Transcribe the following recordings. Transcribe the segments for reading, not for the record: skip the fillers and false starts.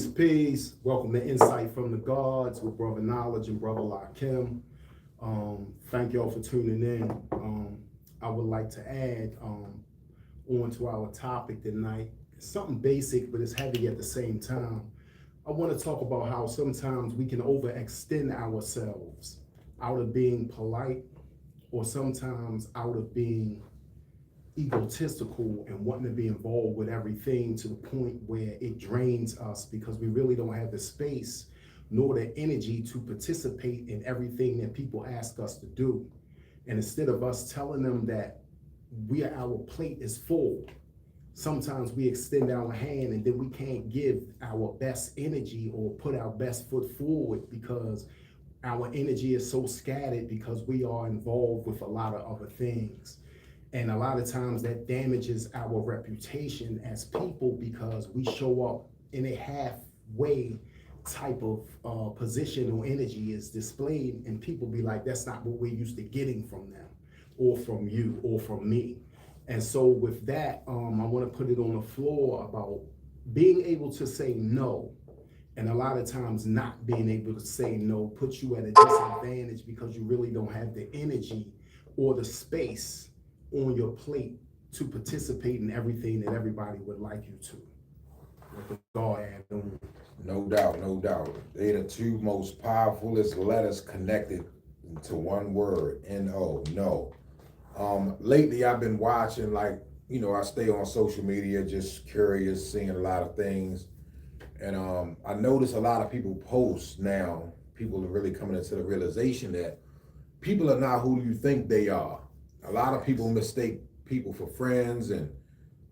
Peace. Welcome to Insight from the Godz with Brother Knowledge and Brother Lakim. Thank y'all for tuning in. I would like to add on to our topic tonight. It's something basic, but it's heavy at the same time. I want to talk about how sometimes we can overextend ourselves out of being polite, or sometimes out of being egotistical and wanting to be involved with everything to the point where it drains us because we really don't have the space nor the energy to participate in everything that people ask us to do. And instead of us telling them that our plate is full, sometimes we extend our hand and then we can't give our best energy or put our best foot forward because our energy is so scattered because we are involved with a lot of other things. And a lot of times that damages our reputation as people because we show up in a halfway type of position or energy is displayed, and people be like, that's not what we're used to getting from them or from you or from me. And so with that, I want to put it on the floor about being able to say no. And a lot of times not being able to say no puts you at a disadvantage because you really don't have the energy or the space on your plate to participate in everything that everybody would like you to. No doubt, no doubt. They're the two most powerfulest letters connected to one word, N-O, no. Lately I've been watching, I stay on social media, just curious, seeing a lot of things. And I notice a lot of people post now, people are really coming into the realization that people are not who you think they are. A lot of people mistake people for friends and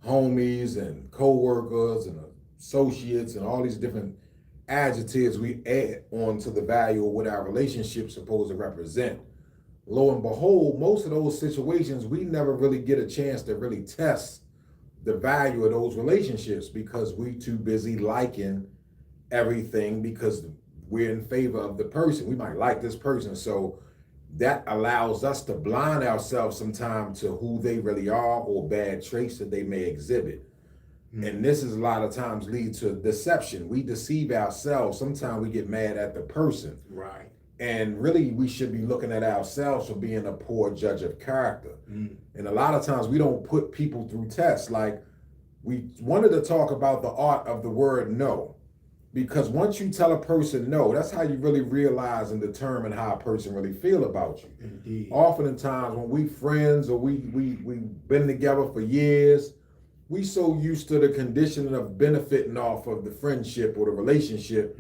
homies and co-workers and associates and all these different adjectives we add on to the value of what our relationship's supposed to represent. Lo and behold, most of those situations, we never really get a chance to really test the value of those relationships because we too busy liking everything because we're in favor of the person. We might like this person, so that allows us to blind ourselves sometimes to who they really are or bad traits that they may exhibit. And this is a lot of times lead to deception. We deceive ourselves. Sometimes we get mad at the person. Right. And really we should be looking at ourselves for being a poor judge of character. And a lot of times we don't put people through tests. Like, we wanted to talk about the art of the word no. Because once you tell a person no, that's how you really realize and determine how a person really feel about you. Indeed. Oftentimes when we friends or we've been together for years, we so used to the conditioning of benefiting off of the friendship or the relationship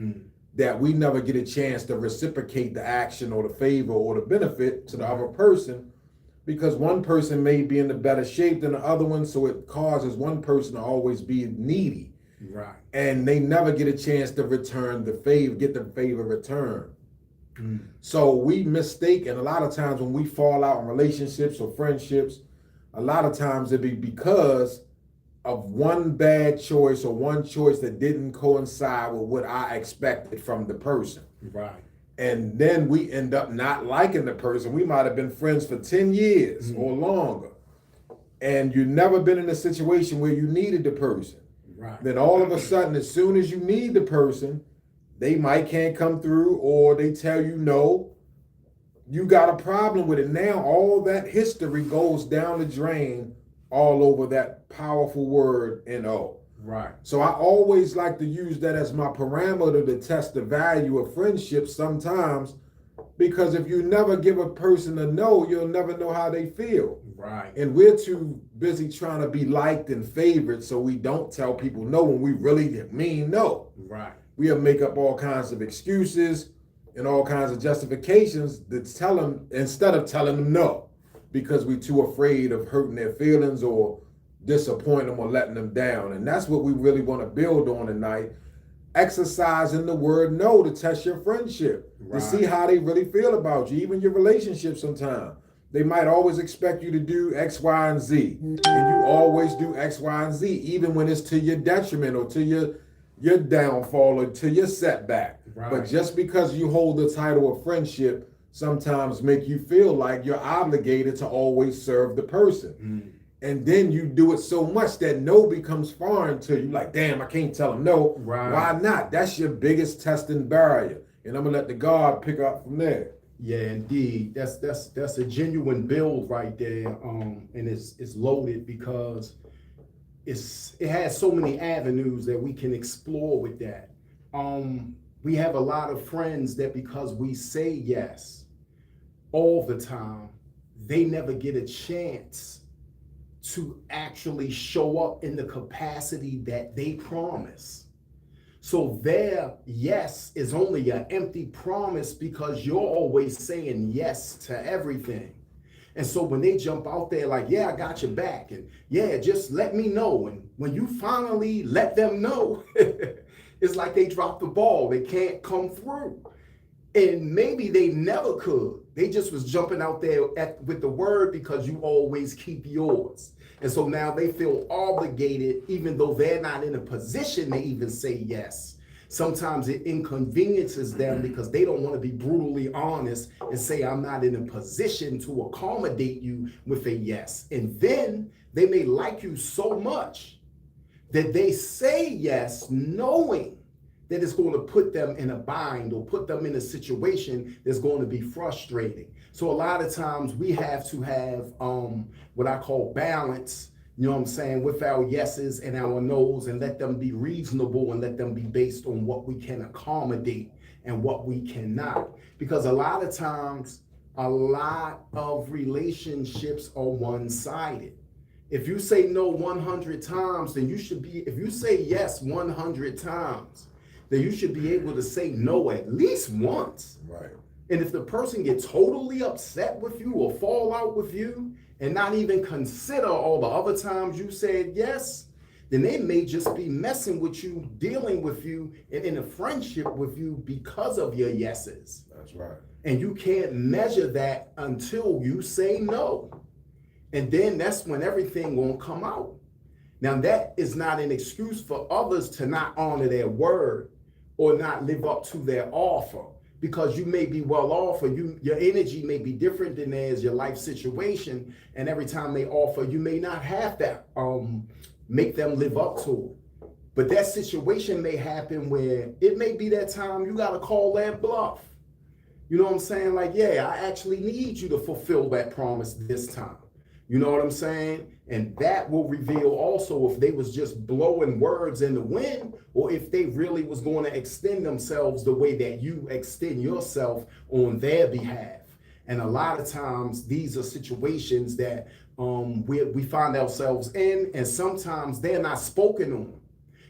that we never get a chance to reciprocate the action or the favor or the benefit to the other person, because one person may be in a better shape than the other one, so it causes one person to always be needy. Right. And they never get a chance to return the favor, get the favor returned. So we mistake, and a lot of times when we fall out in relationships or friendships, a lot of times it be because of one bad choice or one choice that didn't coincide with what I expected from the person. Right. And then we end up not liking the person. We might have been friends for 10 years or longer. And you've never been in a situation where you needed the person. Right. Then all of a sudden, as soon as you need the person, they can't come through, or they tell you no. You got a problem with it. Now all that history goes down the drain all over that powerful word N-O. Right. So I always like to use that as my parameter to test the value of friendships sometimes, because if you never give a person a no, you'll never know how they feel. Right. And we're too busy trying to be liked and favored, so we don't tell people no when we really mean no. Right. We'll make up all kinds of excuses and all kinds of justifications to tell them instead of telling them no, because we're too afraid of hurting their feelings or disappointing them or letting them down. And that's what we really want to build on tonight. Exercising the word no to test your friendship, to see how they really feel about you, even your relationship sometimes. They might always expect you to do X, Y, and Z. And you always do X, Y, and Z, even when it's to your detriment or to your downfall or to your setback. Right. But just because you hold the title of friendship sometimes make you feel like you're obligated to always serve the person. And then you do it so much that no becomes foreign to you. Like, damn, I can't tell them no. Right. Why not? That's your biggest testing barrier. And I'm gonna let the God pick up from there. Yeah, indeed. That's a genuine build right there. And it's loaded because it has so many avenues that we can explore with that. We have a lot of friends that because we say yes all the time, they never get a chance to actually show up in the capacity that they promise. So their yes is only an empty promise because you're always saying yes to everything. And so when they jump out there like, yeah, I got your back, and yeah, just let me know. And when you finally let them know, it's like they dropped the ball. They can't come through. And maybe they never could. They just was jumping out there with the word because you always keep yours. And so now they feel obligated, even though they're not in a position to even say yes. Sometimes it inconveniences them because they don't want to be brutally honest and say, I'm not in a position to accommodate you with a yes. And then they may like you so much that they say yes, knowing that it's going to put them in a bind or put them in a situation that's going to be frustrating. So a lot of times we have to have what I call balance, you know what I'm saying, with our yeses and our nos, and let them be reasonable and let them be based on what we can accommodate and what we cannot. Because a lot of times, a lot of relationships are one-sided. If you say no 100 times, then you should be, if you say yes 100 times, then you should be able to say no at least once. Right. And if the person gets totally upset with you or fall out with you and not even consider all the other times you said yes, then they may just be messing with you, dealing with you, and in a friendship with you because of your yeses. That's right. And you can't measure that until you say no. And then that's when everything won't come out. Now that is not an excuse for others to not honor their word or not live up to their offer, because you may be well off or your energy may be different than theirs, your life situation, and every time they offer, you may not have that make them live up to it. But that situation may happen where it may be that time you got to call that bluff. You know what I'm saying? Like, yeah, I actually need you to fulfill that promise this time. You know what I'm saying? And that will reveal also if they was just blowing words in the wind or if they really was going to extend themselves the way that you extend yourself on their behalf. And a lot of times these are situations that we find ourselves in, and sometimes they're not spoken on.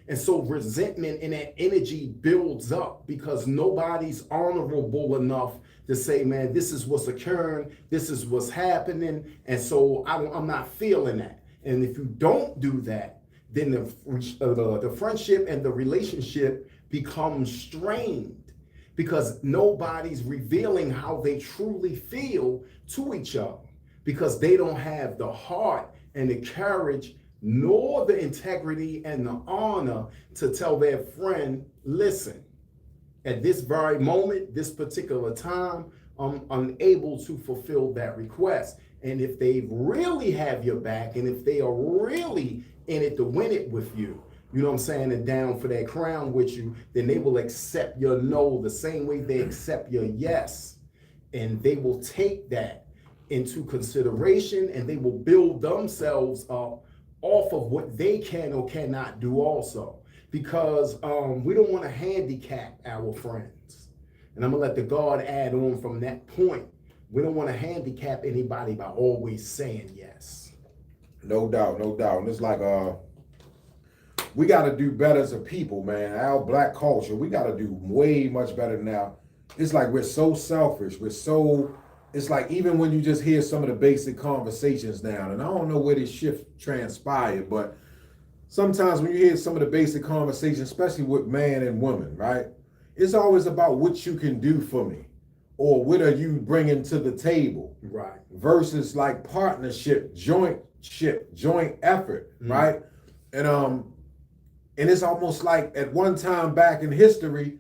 And so resentment and that energy builds up because nobody's honorable enough to say, man, this is what's occurring, this is what's happening, and so I'm not feeling that. And if you don't do that, then the friendship and the relationship becomes strained because nobody's revealing how they truly feel to each other because they don't have the heart and the courage nor the integrity and the honor to tell their friend, listen, at this very moment, this particular time, I'm unable to fulfill that request. And if they really have your back and if they are really in it to win it with you, you know what I'm saying, and down for that crown with you, then they will accept your no the same way they accept your yes. And they will take that into consideration and they will build themselves up off of what they can or cannot do also. Because we don't want to handicap our friends. And I'm going to let the God add on from that point. We don't want to handicap anybody by always saying yes. No doubt, no doubt. And it's like, we got to do better as a people, man. Our black culture, we got to do way much better now. It's like we're so selfish. It's like even when you just hear some of the basic conversations now, and I don't know where this shift transpired, but sometimes when you hear some of the basic conversations, especially with man and woman, right? It's always about what you can do for me or what are you bringing to the table, right? Versus like partnership, joint effort, right? And it's almost like at one time back in history,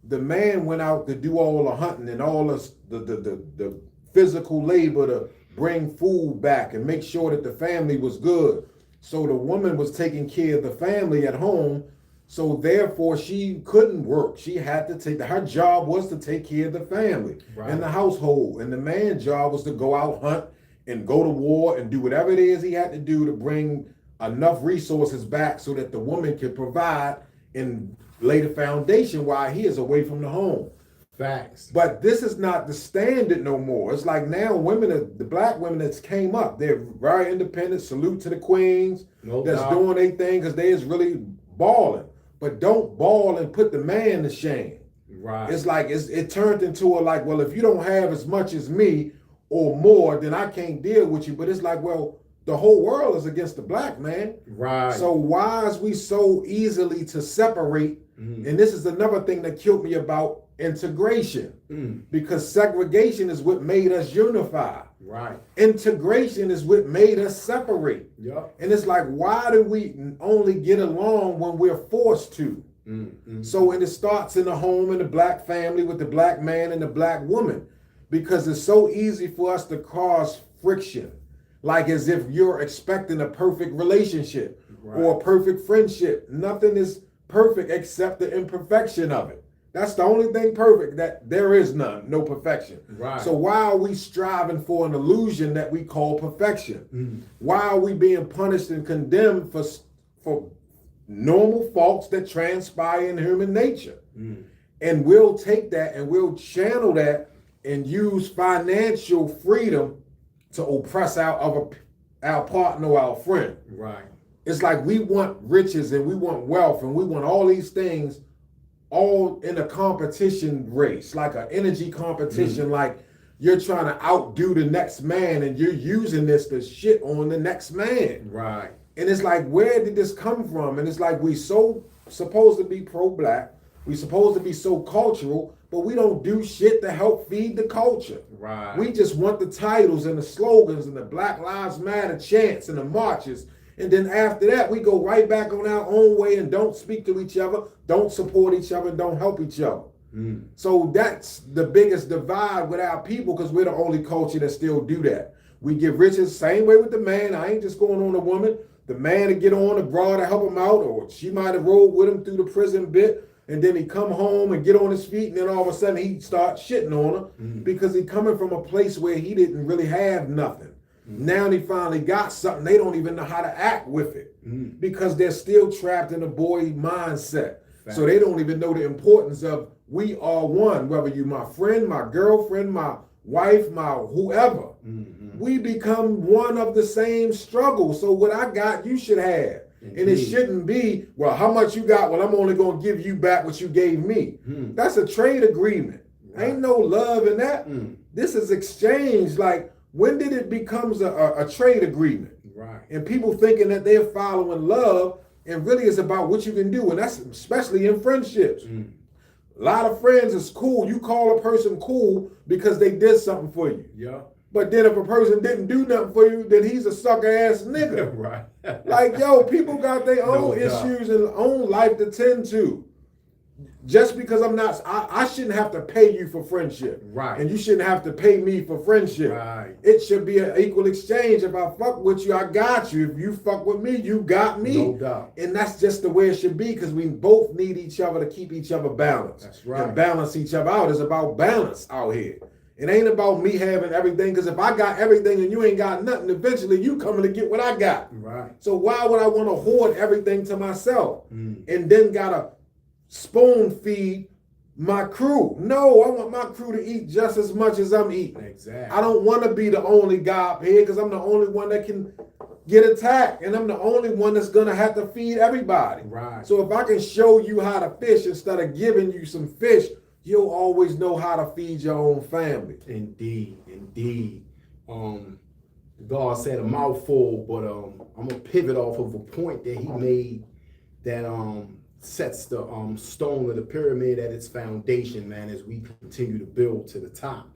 the man went out to do all the hunting and all the physical labor bring food back and make sure that the family was good. So the woman was taking care of the family at home. So therefore she couldn't work. She had to her job was to take care of the family and the household. And the man's job was to go out, hunt, and go to war and do whatever it is he had to do to bring enough resources back so that the woman could provide and lay the foundation while he is away from the home. Facts. But this is not the standard no more. It's like now the black women that's came up, they're very independent. Salute to the queens that's doing their thing because they is really balling. But don't ball and put the man to shame. Right. It's like it turned into a like, well, if you don't have as much as me or more, then I can't deal with you. But it's like, well, the whole world is against the black man. Right. So why is we so easily to separate? Mm-hmm. And this is another thing that killed me about integration. Because segregation is what made us unify. Right. Integration is what made us separate. Yep. And it's like, why do we only get along when we're forced to? So, and it starts in the home, in the black family, with the black man and the black woman, because it's so easy for us to cause friction, like as if you're expecting a perfect relationship or a perfect friendship. Nothing is perfect except the imperfection of it. That's the only thing perfect, that there is none, no perfection. Right. So why are we striving for an illusion that we call perfection? Why are we being punished and condemned for normal faults that transpire in human nature? And we'll take that and we'll channel that and use financial freedom to oppress our partner or our friend. Right. It's like we want riches and we want wealth and we want all these things all in a competition race, like an energy competition, like you're trying to outdo the next man and you're using this to shit on the next man. Right. And it's like, where did this come from? And it's like, we so supposed to be pro-black, we supposed to be so cultural, but we don't do shit to help feed the culture. Right. We just want the titles and the slogans and the Black Lives Matter chants and the marches. And then after that, we go right back on our own way and don't speak to each other, don't support each other, and don't help each other. So that's the biggest divide with our people, because we're the only culture that still do that. We give riches, same way with the man. I ain't just going on the woman. The man to get on the broad to help him out, or she might have rolled with him through the prison bit, and then he come home and get on his feet, and then all of a sudden he starts shitting on her because he coming from a place where he didn't really have nothing. Now he finally got something. They don't even know how to act with it because they're still trapped in a boy mindset. Fact. So they don't even know the importance of we are one, whether you my friend, my girlfriend, my wife, my whoever. We become one of the same struggle. So what I got, you should have. And it shouldn't be, well, how much you got? Well, I'm only going to give you back what you gave me. That's a trade agreement. Right. Ain't no love in that. This is exchange. Like, when did it becomes a trade agreement? Right. And people thinking that they're following love, and really it's about what you can do. And that's especially in friendships. A lot of friends is cool. You call a person cool because they did something for you. Yeah. But then if a person didn't do nothing for you, then he's a sucker ass nigga. Right. Like, yo, people got their own issues and own life to tend to. Just because I shouldn't have to pay you for friendship. Right. And you shouldn't have to pay me for friendship. Right. It should be an equal exchange. If I fuck with you, I got you. If you fuck with me, you got me. No doubt. And that's just the way it should be, because we both need each other to keep each other balanced. That's right. And balance each other out. It's about balance out here. It ain't about me having everything, because if I got everything and you ain't got nothing, eventually you coming to get what I got. Right. So why would I want to hoard everything to myself and then gotta spoon feed my crew? No, I want my crew to eat just as much as I'm eating. Exactly. I don't want to be the only guy up here, because I'm the only one that can get attacked, and I'm the only one that's gonna have to feed everybody. Right. So if I can show you how to fish instead of giving you some fish, you'll always know how to feed your own family. Indeed, indeed. God said a mouthful, but I'm gonna pivot off of a point that he made that sets the stone of the pyramid at its foundation, man, as we continue to build to the top.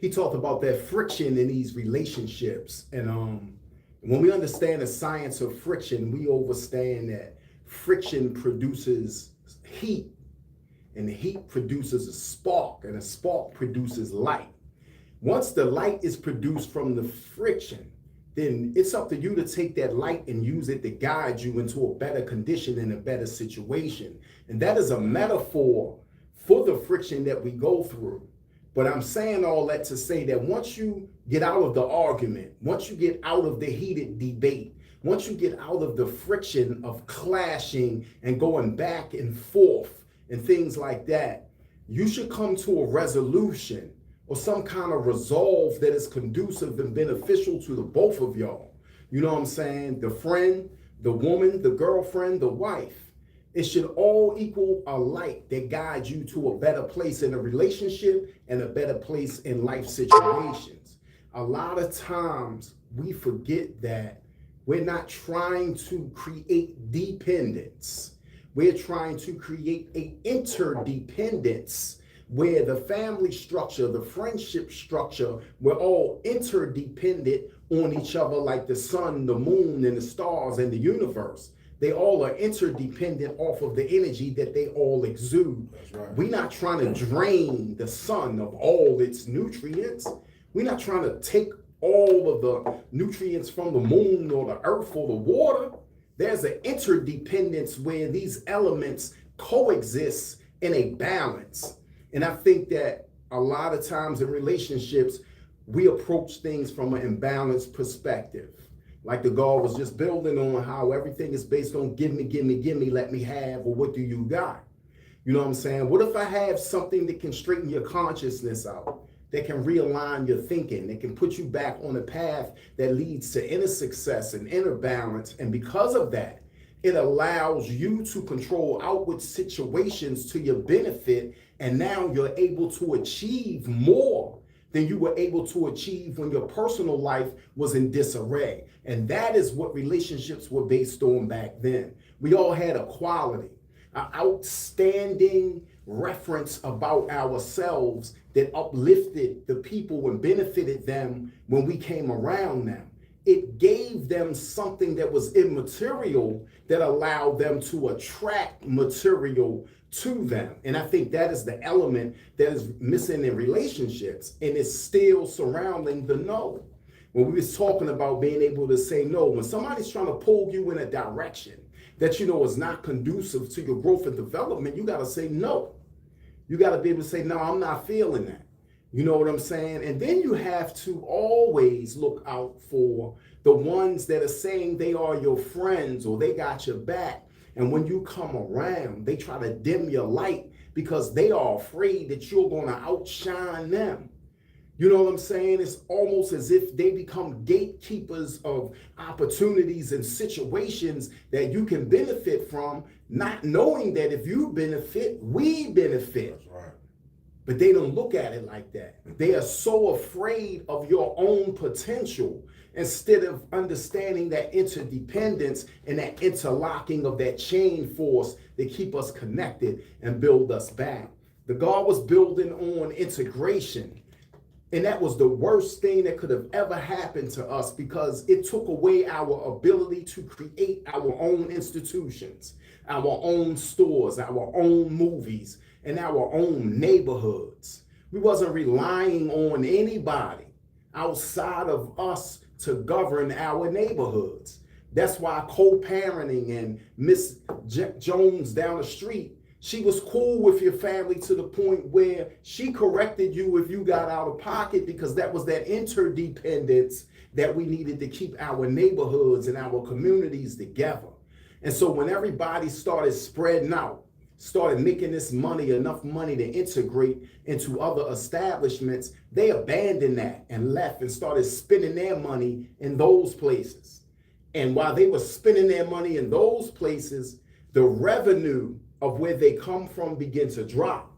He talked about that friction in these relationships. And when we understand the science of friction, we understand that friction produces heat, and the heat produces a spark, and a spark produces light. Once the light is produced from the friction, then it's up to you to take that light and use it to guide you into a better condition and a better situation. And that is a metaphor for the friction that we go through. But I'm saying all that to say that once you get out of the argument, once you get out of the heated debate, once you get out of the friction of clashing and going back and forth and things like that, you should come to a resolution or some kind of resolve that is conducive and beneficial to the both of y'all. You know what I'm saying? The friend, the woman, the girlfriend, the wife. It should all equal a light that guides you to a better place in a relationship and a better place in life situations. A lot of times we forget that we're not trying to create dependence. We're trying to create an interdependence where the family structure, the friendship structure, we're all interdependent on each other like the sun, the moon, and the stars and the universe. They all are interdependent off of the energy that they all exude. That's right. We're not trying to drain the sun of all its nutrients. We're not trying to take all of the nutrients from the moon or the earth or the water. There's an interdependence where these elements coexist in a balance. And I think that a lot of times in relationships, we approach things from an imbalanced perspective. Like the God was just building on how everything is based on give me, give me, give me, let me have, or what do you got? You know what I'm saying? What if I have something that can straighten your consciousness out, that can realign your thinking, that can put you back on a path that leads to inner success and inner balance. And because of that, it allows you to control outward situations to your benefit. And now you're able to achieve more than you were able to achieve when your personal life was in disarray. And that is what relationships were based on back then. We all had a quality, an outstanding reference about ourselves that uplifted the people and benefited them when we came around them. It gave them something that was immaterial that allowed them to attract material to them. And I think that is the element that is missing in relationships, and it's still surrounding the no. When we was talking about being able to say no, when somebody's trying to pull you in a direction that you know is not conducive to your growth and development, you got to say no. You got to be able to say, no, I'm not feeling that. You know what I'm saying? And then you have to always look out for the ones that are saying they are your friends or they got your back. And when you come around, they try to dim your light because they are afraid that you're going to outshine them. You know what I'm saying? It's almost as if they become gatekeepers of opportunities and situations that you can benefit from, not knowing that if you benefit, we benefit. That's right. But they don't look at it like that. They are so afraid of your own potential instead of understanding that interdependence and that interlocking of that chain force that keep us connected and build us back. The God was building on integration. And that was the worst thing that could have ever happened to us because it took away our ability to create our own institutions, our own stores, our own movies, and our own neighborhoods. We wasn't relying on anybody outside of us to govern our neighborhoods. That's why co-parenting and Miss Jones down the street, she was cool with your family to the point where she corrected you if you got out of pocket because that was that interdependence that we needed to keep our neighborhoods and our communities together. And so when everybody started spreading out, started making this money, enough money to integrate into other establishments, they abandoned that and left and started spending their money in those places. And while they were spending their money in those places, the revenue of where they come from began to drop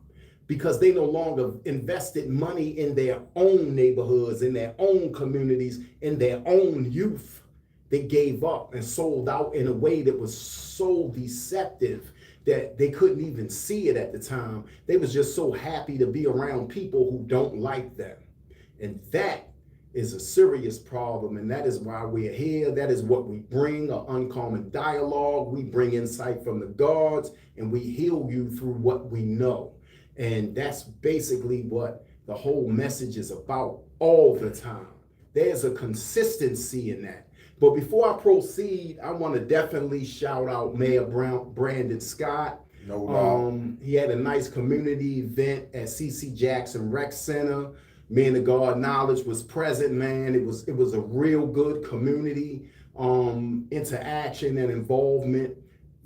because they no longer invested money in their own neighborhoods, in their own communities, in their own youth. They gave up and sold out in a way that was so deceptive that they couldn't even see it at the time. They was just so happy to be around people who don't like them. And that is a serious problem, and that is why we're here. That is what we bring, an uncommon dialogue. We bring insight from the gods, and we heal you through what we know. And that's basically what the whole message is about all the time. There's a consistency in that. But before I proceed, I want to definitely shout out Mayor Brandon Scott. No doubt. He had a nice community event at CC Jackson Rec Center. Man of God Knowledge was present, man. It was a real good community interaction and involvement.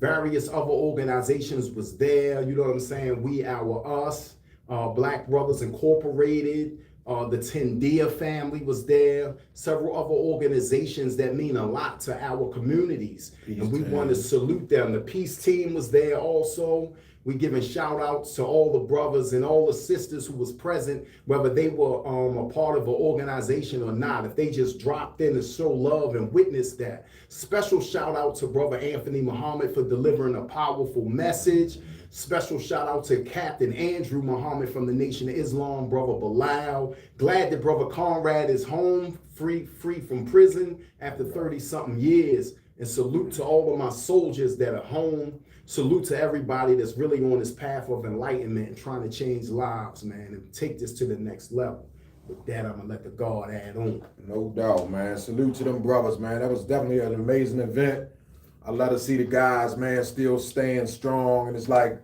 Various other organizations was there. You know what I'm saying? We, Our, Us, Black Brothers Incorporated, the Tendia family was there. Several other organizations that mean a lot to our communities. And we want to salute them. The Peace Team was there also. We giving shout outs to all the brothers and all the sisters who was present, whether they were a part of an organization or not. If they just dropped in to show love and witness that. Special shout out to Brother Anthony Muhammad for delivering a powerful message. Special shout out to Captain Andrew Muhammad from the Nation of Islam, Brother Bilal. Glad that Brother Conrad is home, free from prison after 30-something years. And salute to all of my soldiers that are home. Salute to everybody that's really on this path of enlightenment and trying to change lives, man, and take this to the next level. With that, I'm gonna let the God add on. No doubt, man. Salute to them brothers, man. That was definitely an amazing event. I love to see the guys, man, still staying strong. And it's like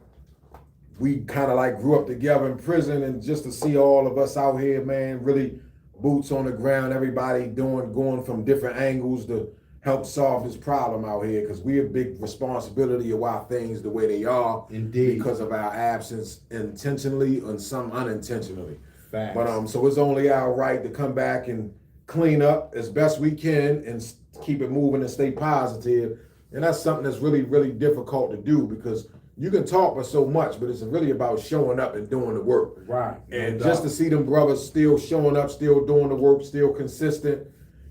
we kind of like grew up together in prison, and just to see all of us out here, man, really boots on the ground, everybody going from different angles to help solve this problem out here, because we have big responsibility of why things the way they are. Indeed. Because of our absence intentionally and some unintentionally. Facts. But so it's only our right to come back and clean up as best we can and keep it moving and stay positive. And that's something that's really, really difficult to do, because you can talk for so much, but it's really about showing up and doing the work. Right. And just to see them brothers still showing up, still doing the work, still consistent.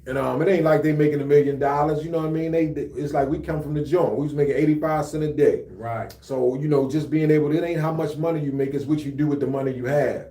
And it ain't like they making $1 million, you know what I mean? It's like we come from the joint. We was making 85 cents a day. Right. So, just being able to, it ain't how much money you make, it's what you do with the money you have.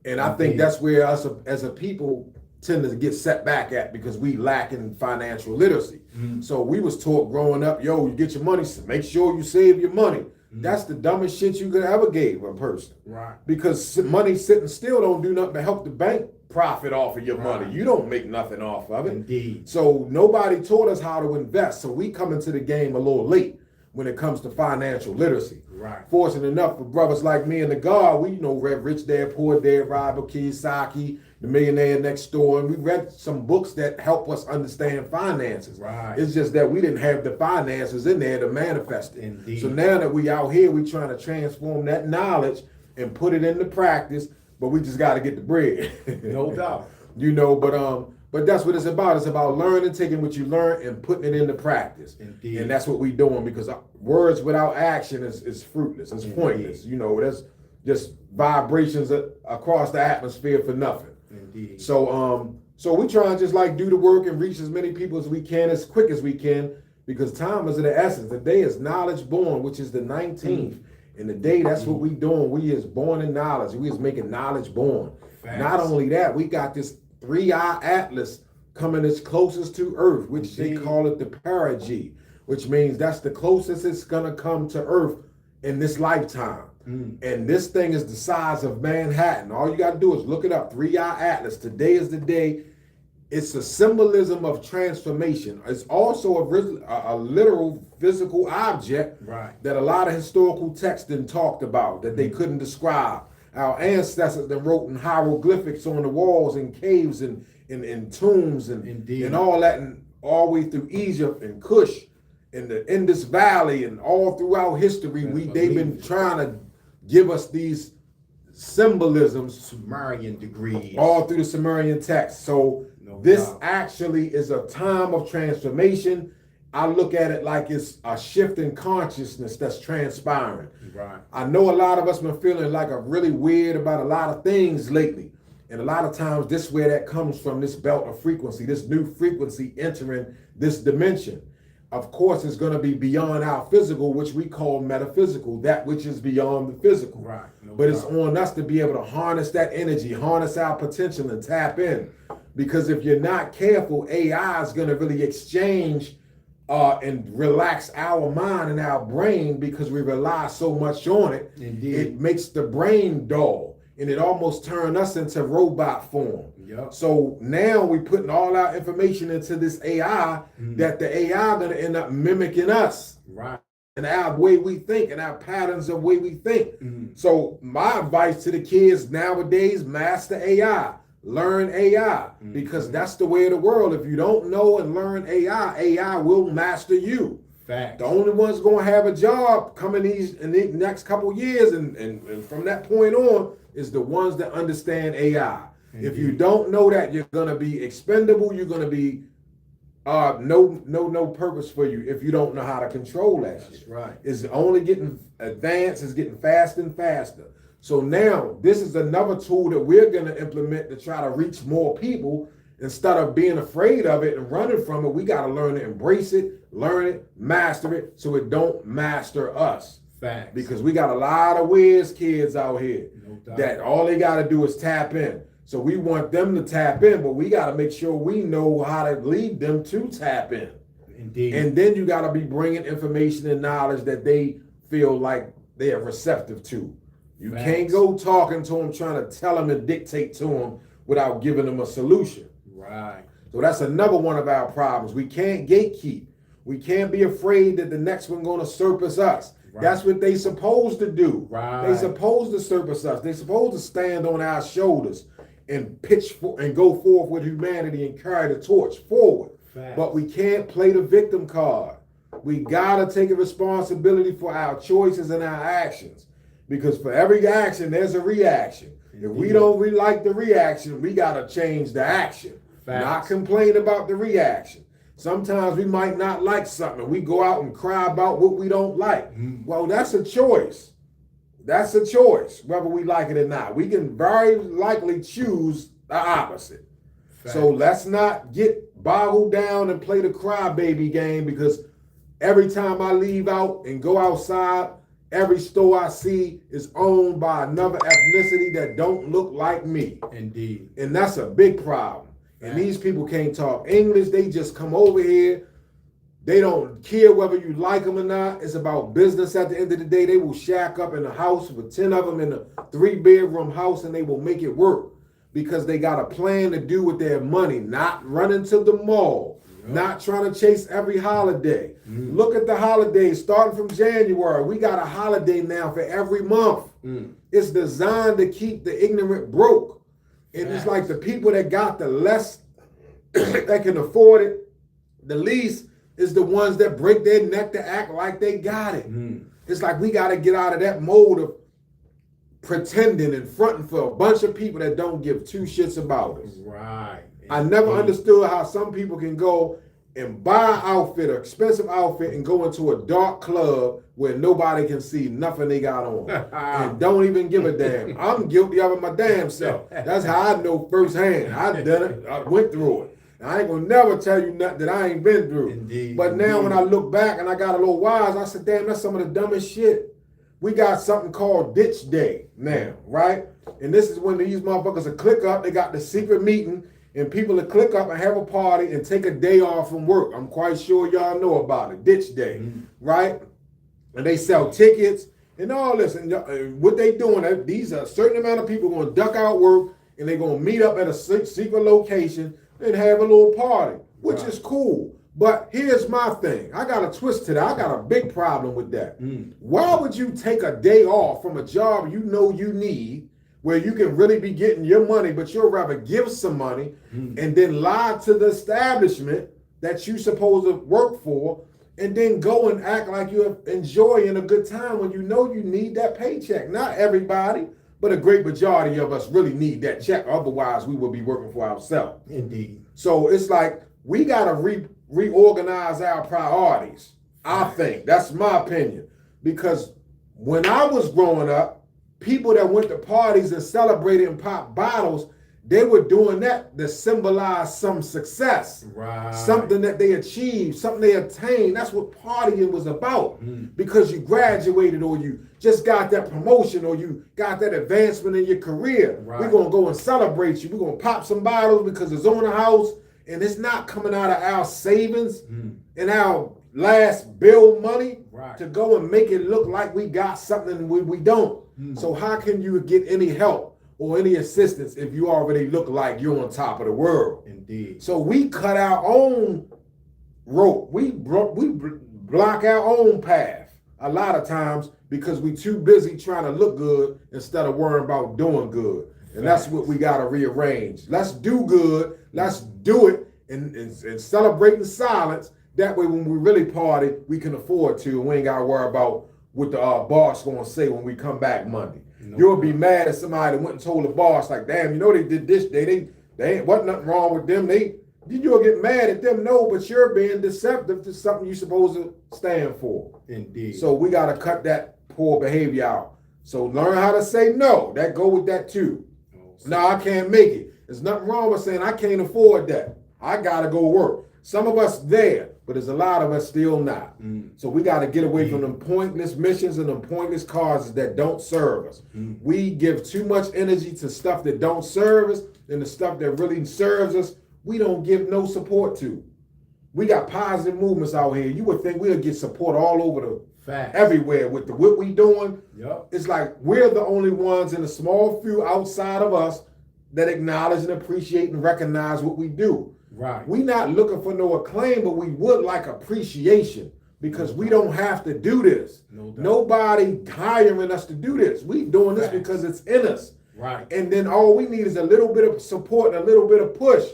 And I think that's where us as a people tend to get set back at, because we lack in financial literacy. Mm-hmm. So we was taught growing up, you get your money, make sure you save your money. Mm-hmm. That's the dumbest shit you could ever give a person. Right. Because money sitting still don't do nothing to help the bank profit off of your money. You don't make nothing off of it. Indeed. So nobody taught us how to invest. So we come into the game a little late when it comes to financial literacy. Right. Fortunate enough for brothers like me and the God, we read Rich Dad Poor Dad, Robert Kiyosaki, The Millionaire Next Door, and we read some books that help us understand finances. Right. It's just that we didn't have the finances in there to manifest it. Indeed. So now that we out here, we trying to transform that knowledge and put it into practice, but we just got to get the bread. No doubt. But that's what it's about. It's about learning, taking what you learn and putting it into practice. Indeed. And that's what we're doing, because words without action is fruitless. It's pointless. That's just vibrations across the atmosphere for nothing. Indeed. So we try and just like do the work and reach as many people as we can, as quick as we can, because time is of the essence. The day is knowledge born, which is the 19th. And the day, that's what we doing. We is born in knowledge. We is making knowledge born. Facts. Not only that, we got this 3-eye atlas coming as closest to Earth, which they call it the perigee, which means that's the closest it's gonna come to Earth in this lifetime. And this thing is the size of Manhattan. All you gotta do is look it up, 3-eye atlas. Today is the day. It's a symbolism of transformation. It's also a literal physical object that a lot of historical texts done talked about that they couldn't describe. Our ancestors that wrote in hieroglyphics on the walls and caves and in tombs and all that, and all the way through Egypt and Kush and the Indus Valley and all throughout history. They've been trying to give us these symbolisms, Sumerian degrees, all through the Sumerian text. So this actually is a time of transformation. I look at it like it's a shift in consciousness that's transpiring. Right. I know a lot of us been feeling like a really weird about a lot of things lately. And a lot of times this is where that comes from, this belt of frequency, this new frequency entering this dimension. Of course, it's going to be beyond our physical, which we call metaphysical, that which is beyond the physical. Right. But it's on us to be able to harness that energy, harness our potential and tap in. Because if you're not careful, AI is going to really exchange and relax our mind and our brain, because we rely so much on it. Indeed. It makes the brain dull. and it almost turned us into robot form. Yep. So now we putting all our information into this AI that the AI gonna end up mimicking us. Right. And our way we think and our patterns of way we think. So my advice to the kids nowadays, master AI, learn AI, because that's the way of the world. If you don't know and learn AI, AI will master you. Fact. The only ones gonna have a job coming in the next couple of years and from that point on is the ones that understand AI. Indeed. If you don't know that, you're gonna be expendable, you're gonna be no purpose for you if you don't know how to control that shit. That's right. It's only getting advanced, it's getting faster and faster. So now this is another tool that we're gonna implement to try to reach more people. Instead of being afraid of it and running from it, we gotta learn to embrace it, learn it, master it, so it don't master us. Facts. Because we got a lot of whiz kids out here No that all they gotta do is tap in. So we want them to tap in, but we got to make sure we know how to lead them to tap in. Indeed. And then you got to be bringing information and knowledge that they feel like they are receptive to. You Facts. Can't go talking to them, trying to tell them and dictate to them without giving them a solution. Right. So that's another one of our problems. We can't gatekeep. We can't be afraid that the next one going to surpass us. Right. That's what they supposed to do. Right. They supposed to surpass us. They supposed to stand on our shoulders and pitch for and go forth with humanity and carry the torch forward. Facts. But we can't play the victim card. We gotta take a responsibility for our choices and our actions, because for every action there's a reaction. Indeed. If we don't like the reaction, we gotta change the action. Facts. Not complain about the reaction. Sometimes we might not like something. We go out and cry about what we don't like. Well, that's a choice. That's a choice, whether we like it or not. We can very likely choose the opposite. Fact. So let's not get boggled down and play the crybaby game, because every time I leave out and go outside, every store I see is owned by another ethnicity that don't look like me. Indeed. And that's a big problem. And these people can't talk English. They just come over here. They don't care whether you like them or not. It's about business at the end of the day. They will shack up in a house with 10 of them in a 3-bedroom house, and they will make it work because they got a plan to do with their money, not running to the mall, not trying to chase every holiday. Look at the holidays starting from January. We got a holiday now for every month. It's designed to keep the ignorant broke. And it's like the people that got the less, that can afford it, the least, is the ones that break their neck to act like they got it. It's like we got to get out of that mode of pretending and fronting for a bunch of people that don't give two shits about us. Right. I never understood how some people can go and buy an outfit, an expensive outfit, and go into a dark club where nobody can see nothing they got on and don't even give a damn. I'm guilty of it my damn self. That's how I know firsthand. I done it. I went through it. I ain't gonna never tell you nothing that I ain't been through. Indeed, but now when I look back and I got a little wise, I said, damn, that's some of the dumbest shit. We got something called Ditch Day now, right? And this is when these motherfuckers will click up. They got the secret meeting, and people will click up and have a party and take a day off from work. I'm quite sure y'all know about it, Ditch Day, right? And they sell tickets and all this. And what they doing, these are a certain amount of people going to duck out work, and they're going to meet up at a secret location and have a little party, which is cool. But here's my thing. I got a twist to that. I got a big problem with that. Why would you take a day off from a job you know you need, where you can really be getting your money, but you'll rather give some money and then lie to the establishment that you're supposed to work for, and then go and act like you're enjoying a good time when you know you need that paycheck? Not everybody, but a great majority of us really need that check. Otherwise, we will be working for ourselves. Indeed. So it's like we got to reorganize our priorities. I think that's my opinion, because when I was growing up, people that went to parties and celebrated and popped bottles, they were doing that to symbolize some success, something that they achieved, something they attained. That's what partying was about, because you graduated, or you just got that promotion, or you got that advancement in your career. We're going to go and celebrate you. We're going to pop some bottles because it's on the house, and it's not coming out of our savings and our last bill money to go and make it look like we got something we don't. So how can you get any help or any assistance if you already look like you're on top of the world. Indeed. So we cut our own rope. We block our own path a lot of times because we too busy trying to look good instead of worrying about doing good. And that's what we got to rearrange. Let's do good. Let's do it and celebrate in silence. That way, when we really party, we can afford to, and we ain't got to worry about what the boss going to say when we come back Monday. No. You'll be mad at somebody that went and told the boss, like, damn, you know they did this. They ain't wasn't nothing wrong with them. You'll get mad at them. No, but you're being deceptive to something you're supposed to stand for. Indeed. So we got to cut that poor behavior out. So learn how to say no. That go with that too. No, I can't make it. There's nothing wrong with saying I can't afford that. I got to go work. Some of us there, but there's a lot of us still not. So we got to get away from them pointless missions and them pointless causes that don't serve us. We give too much energy to stuff that don't serve us, and the stuff that really serves us, we don't give no support to. We got positive movements out here. You would think we'll get support all over everywhere with what we doing. Yep. It's like we're the only ones in a small few outside of us that acknowledge and appreciate and recognize what we do. Right. We not looking for no acclaim, but we would like appreciation because we don't have to do this. Nobody hiring us to do this. We doing this because it's in us. Right. And then all we need is a little bit of support and a little bit of push.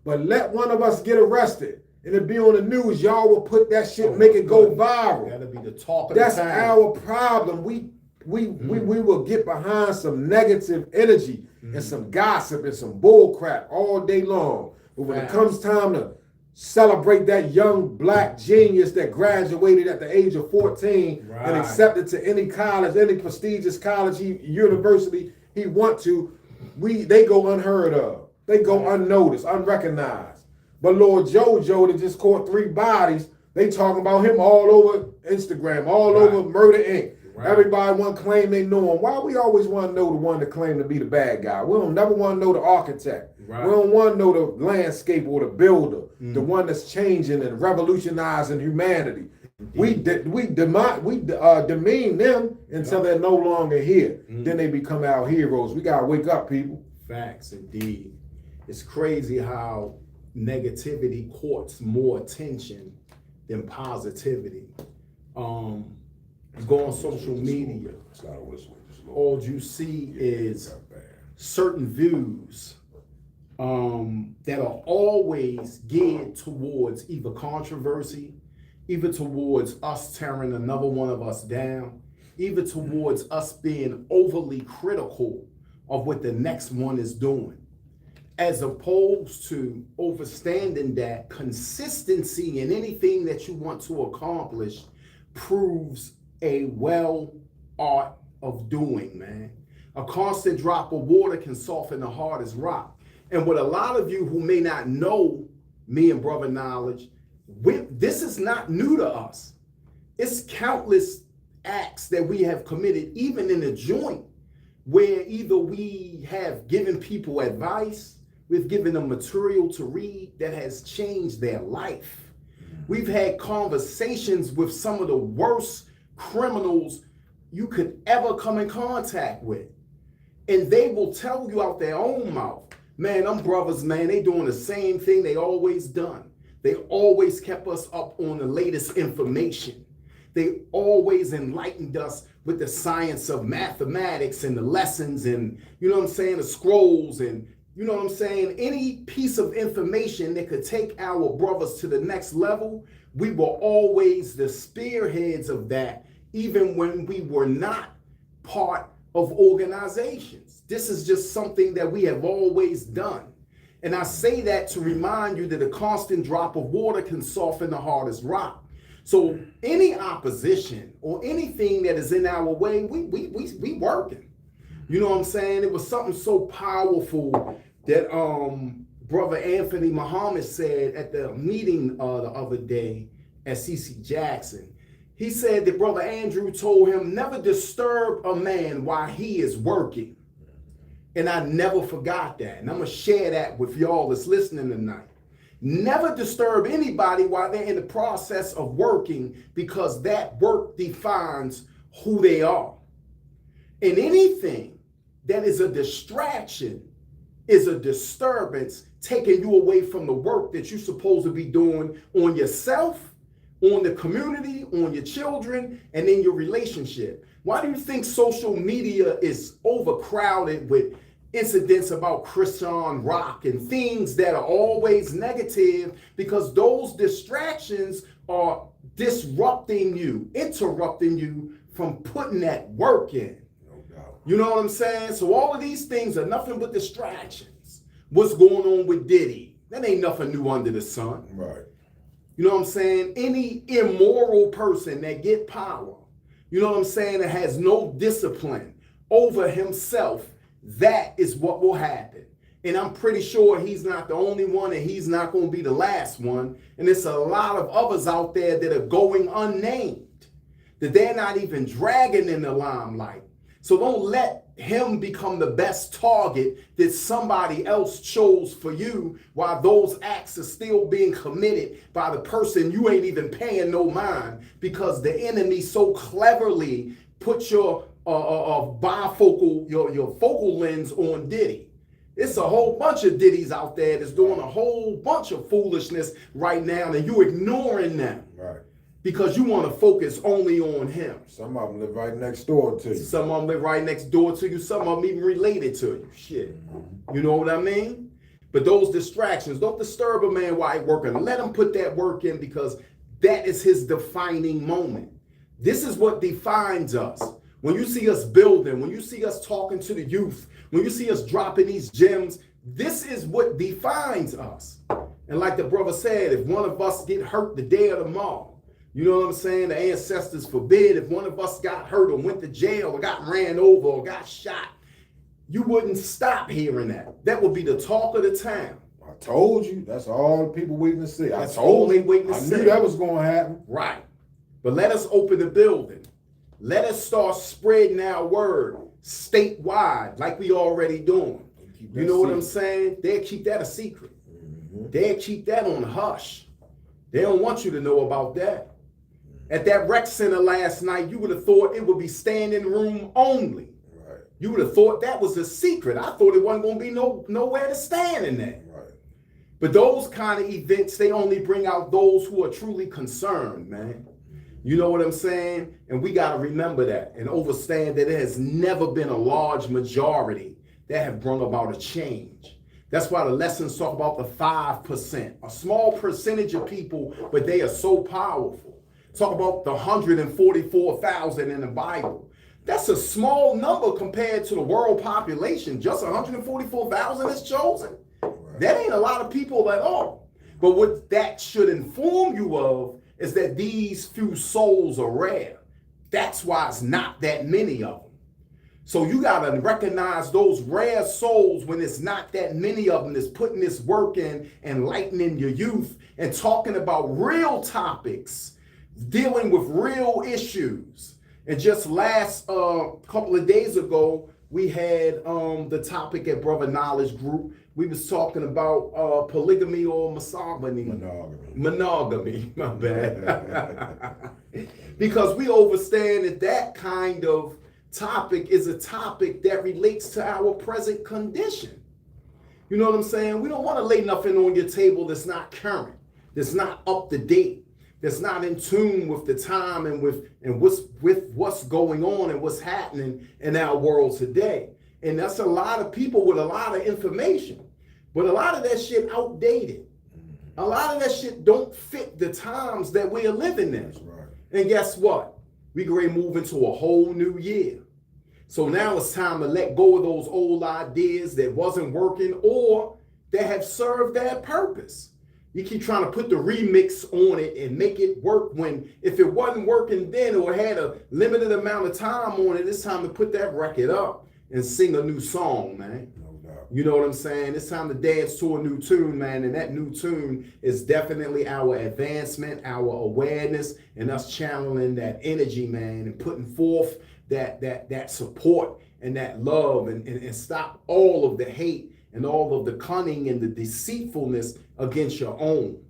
But let one of us get arrested and it be on the news, y'all will put that shit, make it go viral. That'll be the talk of That's the town. our problem. We will get behind some negative energy and some gossip and some bull crap all day long. But when it comes time to celebrate that young black genius that graduated at the age of 14 and accepted to any college, any prestigious college, university he want to, they go unheard of. They go unnoticed, unrecognized. But Lord JoJo that just caught 3 bodies, they talking about him all over Instagram, all over Murder Inc. Everybody want to claim they know him. Why we always want to know the one that claim to be the bad guy? We don't never want to know the architect. We don't want to know the landscape or the builder, the one that's changing and revolutionizing humanity. We demean them until they're no longer here. Then they become our heroes. We gotta wake up, people. Facts, indeed. It's crazy how negativity courts more attention than positivity. You go on social media, all you see is certain views that are always geared towards either controversy, either towards us tearing another one of us down, either towards us being overly critical of what the next one is doing, as opposed to understanding that consistency in anything that you want to accomplish proves a well art of doing, man. A constant drop of water can soften the hardest rock. And what a lot of you who may not know me and Brother Knowledge, this is not new to us. It's countless acts that we have committed, even in the joint, where either we have given people advice, we've given them material to read that has changed their life. We've had conversations with some of the worst criminals you could ever come in contact with. And they will tell you out their own mouth, man, them brothers, man, they doing the same thing they always done. They always kept us up on the latest information. They always enlightened us with the science of mathematics and the lessons and, you know what I'm saying, the scrolls and, you know what I'm saying, any piece of information that could take our brothers to the next level. We were always the spearheads of that, even when we were not part of organizations. This is just something that we have always done. And I say that to remind you that a constant drop of water can soften the hardest rock. So any opposition or anything that is in our way, we working. You know what I'm saying? It was something so powerful that Brother Anthony Muhammad said at the meeting the other day at CC Jackson. He said that Brother Andrew told him, never disturb a man while he is working. And I never forgot that. And I'm going to share that with y'all that's listening tonight. Never disturb anybody while they're in the process of working, because that work defines who they are. And anything that is a distraction, is a disturbance, taking you away from the work that you're supposed to be doing on yourself, on the community, on your children, and in your relationship? Why do you think social media is overcrowded with incidents about Christian rock and things that are always negative? Because those distractions are disrupting you, interrupting you from putting that work in. No doubt. You know what I'm saying? So all of these things are nothing but distractions. What's going on with Diddy? That ain't nothing new under the sun. Right. You know what I'm saying? Any immoral person that get power, you know what I'm saying, that has no discipline over himself, that is what will happen. And I'm pretty sure he's not the only one, and he's not going to be the last one. And there's a lot of others out there that are going unnamed, that they're not even dragging in the limelight. So don't let him become the best target that somebody else chose for you, while those acts are still being committed by the person you ain't even paying no mind, because the enemy so cleverly put your bifocal, your focal lens on Diddy. It's a whole bunch of Diddies out there that's doing a whole bunch of foolishness right now, and you ignoring them. Right. Because you want to focus only on him. Some of them live right next door to you. Some of them live right next door to you. Some of them even related to you. Shit. You know what I mean? But those distractions, don't disturb a man while he's working. Let him put that work in, because that is his defining moment. This is what defines us. When you see us building, when you see us talking to the youth, when you see us dropping these gems, this is what defines us. And like the brother said, if one of us get hurt the day of tomorrow, you know what I'm saying? The ancestors forbid, if one of us got hurt or went to jail or got ran over or got shot, you wouldn't stop hearing that. That would be the talk of the town. I told you. That's all the people waiting to see. That's all they waiting to see. I knew that was going to happen. Right. But let us open the building. Let us start spreading our word statewide like we already doing. You know what I'm saying? They'll keep that a secret. They'll keep that on hush. They don't want you to know about that. At that rec center last night, you would have thought it would be standing room only. Right. You would have thought that was a secret. I thought it wasn't going to be nowhere to stand in there. Right. But those kind of events, they only bring out those who are truly concerned, man. You know what I'm saying? And we got to remember that and understand that it has never been a large majority that have brought about a change. That's why the lessons talk about the 5%, a small percentage of people, but they are so powerful. Talk about the 144,000 in the Bible. That's a small number compared to the world population. Just 144,000 is chosen. Right. That ain't a lot of people at all. But what that should inform you of is that these few souls are rare. That's why it's not that many of them. So you got to recognize those rare souls when it's not that many of them that's putting this work in, enlightening your youth and talking about real topics, dealing with real issues. And just last couple of days ago, we had the topic at Brother Knowledge Group. We was talking about polygamy or misogyny. Monogamy, my bad. Because we understand that kind of topic is a topic that relates to our present condition. You know what I'm saying? We don't want to lay nothing on your table that's not current, that's not up to date, that's not in tune with the time and with what's going on and what's happening in our world today. And that's a lot of people with a lot of information, but a lot of that shit outdated. A lot of that shit don't fit the times that we are living in. That's right. And guess what? We going to move into a whole new year. So now it's time to let go of those old ideas that wasn't working or that have served their purpose. You keep trying to put the remix on it and make it work when if it wasn't working then or had a limited amount of time on it, it's time to put that record up and sing a new song, man. No doubt. You know what I'm saying? It's time to dance to a new tune, man. And that new tune is definitely our advancement, our awareness, and us channeling that energy, man, and putting forth that support and that love and stop all of the hate and all of the cunning and the deceitfulness against your own.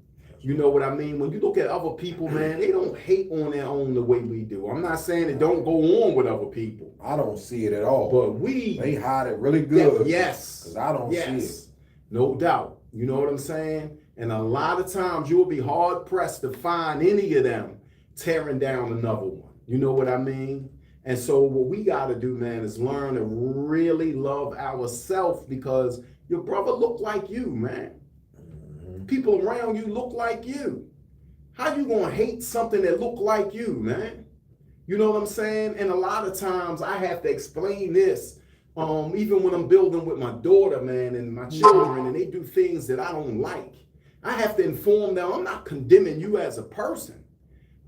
You know what I mean? When you look at other people, man, they don't hate on their own the way we do. I'm not saying it don't go on with other people. I don't see it at all. But they hide it really good. Yes. Because I don't see it. No doubt. You know what I'm saying? And a lot of times you'll be hard pressed to find any of them tearing down another one. You know what I mean? And so what we got to do, man, is learn to really love ourselves, because your brother look like you, man. People around you look like you. How you gonna hate something that look like you, man? You know what I'm saying? And a lot of times I have to explain this, even when I'm building with my daughter, man, and my children, and they do things that I don't like. I have to inform them, I'm not condemning you as a person.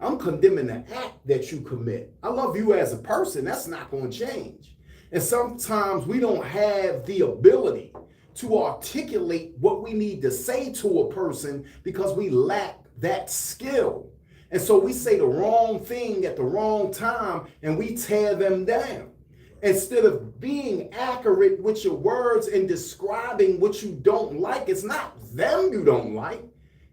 I'm condemning the act that you commit. I love you as a person. That's not going to change. And sometimes we don't have the ability to articulate what we need to say to a person because we lack that skill. And so we say the wrong thing at the wrong time and we tear them down. Instead of being accurate with your words and describing what you don't like, it's not them you don't like.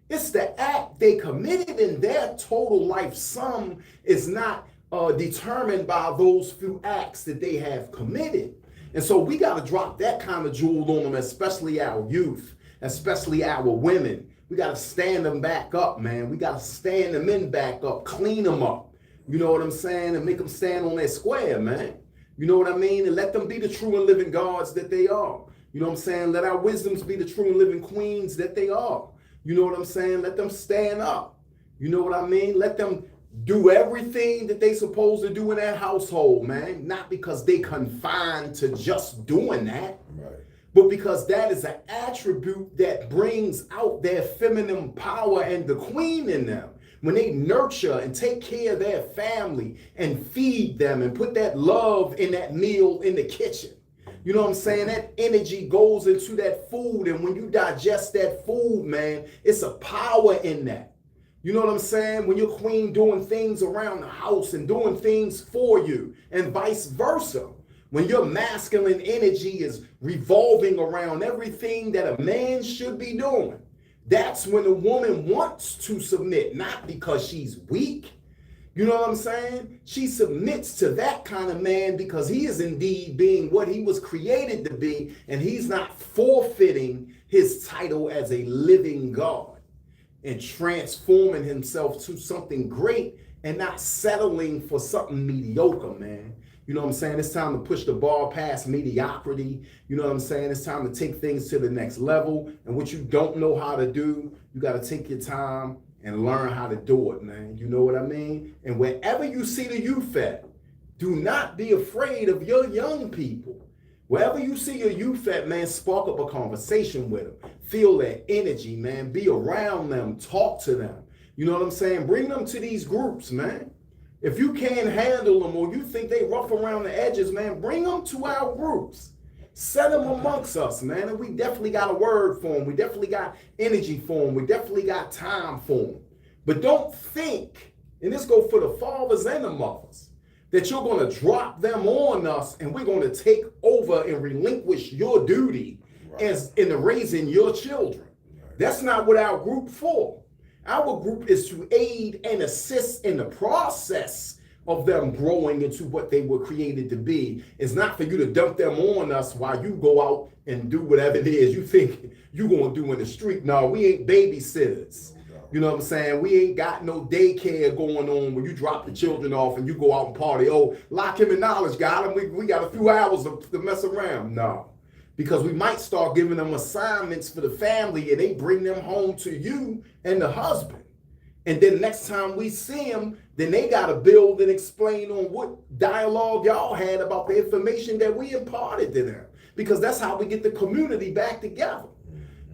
It's the act they committed, and their total life sum is not determined by those few acts that they have committed. And so we got to drop that kind of jewel on them, especially our youth, especially our women. We got to stand them back up, man. We got to stand the men back up, clean them up. You know what I'm saying? And make them stand on their square, man. You know what I mean? And let them be the true and living gods that they are. You know what I'm saying? Let our wisdoms be the true and living queens that they are. You know what I'm saying? Let them stand up. You know what I mean? Let them do everything that they supposed to do in their household, man. Not because they confined to just doing that, right, but because that is an attribute that brings out their feminine power and the queen in them. When they nurture and take care of their family and feed them and put that love in that meal in the kitchen. You know what I'm saying? That energy goes into that food, and when you digest that food, man, it's a power in that. You know what I'm saying? When your queen doing things around the house and doing things for you, and vice versa. When your masculine energy is revolving around everything that a man should be doing, that's when a woman wants to submit, not because she's weak. You know what I'm saying? She submits to that kind of man because he is indeed being what he was created to be, and he's not forfeiting his title as a living God and transforming himself to something great and not settling for something mediocre, man. You know what I'm saying? It's time to push the bar past mediocrity. You know what I'm saying? It's time to take things to the next level. And what you don't know how to do, you got to take your time and learn how to do it, man. You know what I mean? And wherever you see the youth at, do not be afraid of your young people. Wherever you see your youth at, man, spark up a conversation with them. Feel their energy, man. Be around them. Talk to them. You know what I'm saying? Bring them to these groups, man. If you can't handle them or you think they rough around the edges, man, bring them to our groups. Set them amongst us, man. And we definitely got a word for them. We definitely got energy for them. We definitely got time for them. But don't think, and this go for the fathers and the mothers, that you're going to drop them on us and we're going to take over and relinquish your duty as in raising your children. That's not what our group for. Our group is to aid and assist in the process of them growing into what they were created to be. It's not for you to dump them on us while you go out and do whatever it is you think you're going to do in the street. No, we ain't babysitters. You know what I'm saying? We ain't got no daycare going on where you drop the children off and you go out and party. Oh, lock him in knowledge, got him. We got a few hours to mess around. No, because we might start giving them assignments for the family and they bring them home to you and the husband. And then next time we see them, then they got to build and explain on what dialogue y'all had about the information that we imparted to them. Because that's how we get the community back together.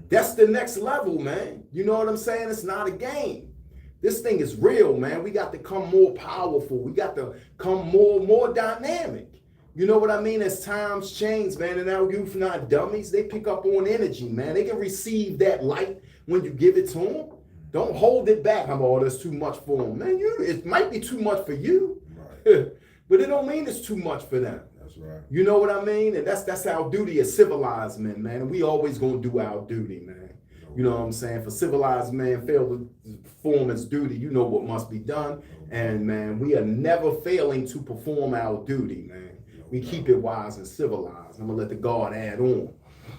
That's the next level, man. You know what I'm saying? It's not a game. This thing is real, man. We got to come more powerful. We got to come more dynamic. You know what I mean? As times change, man, and our youth not dummies. They pick up on energy, man. They can receive that light when you give it to them. Don't hold it back. Oh, that's too much for them. Man, it might be too much for you, right. But it don't mean it's too much for them. That's right. You know what I mean? And that's our duty as civilized men, man. And we always gonna do our duty, man. You know what I'm saying? For civilized man fail to perform its duty, you know what must be done. And man, we are never failing to perform our duty, man. We keep it wise and civilized. I'm gonna let the God add on.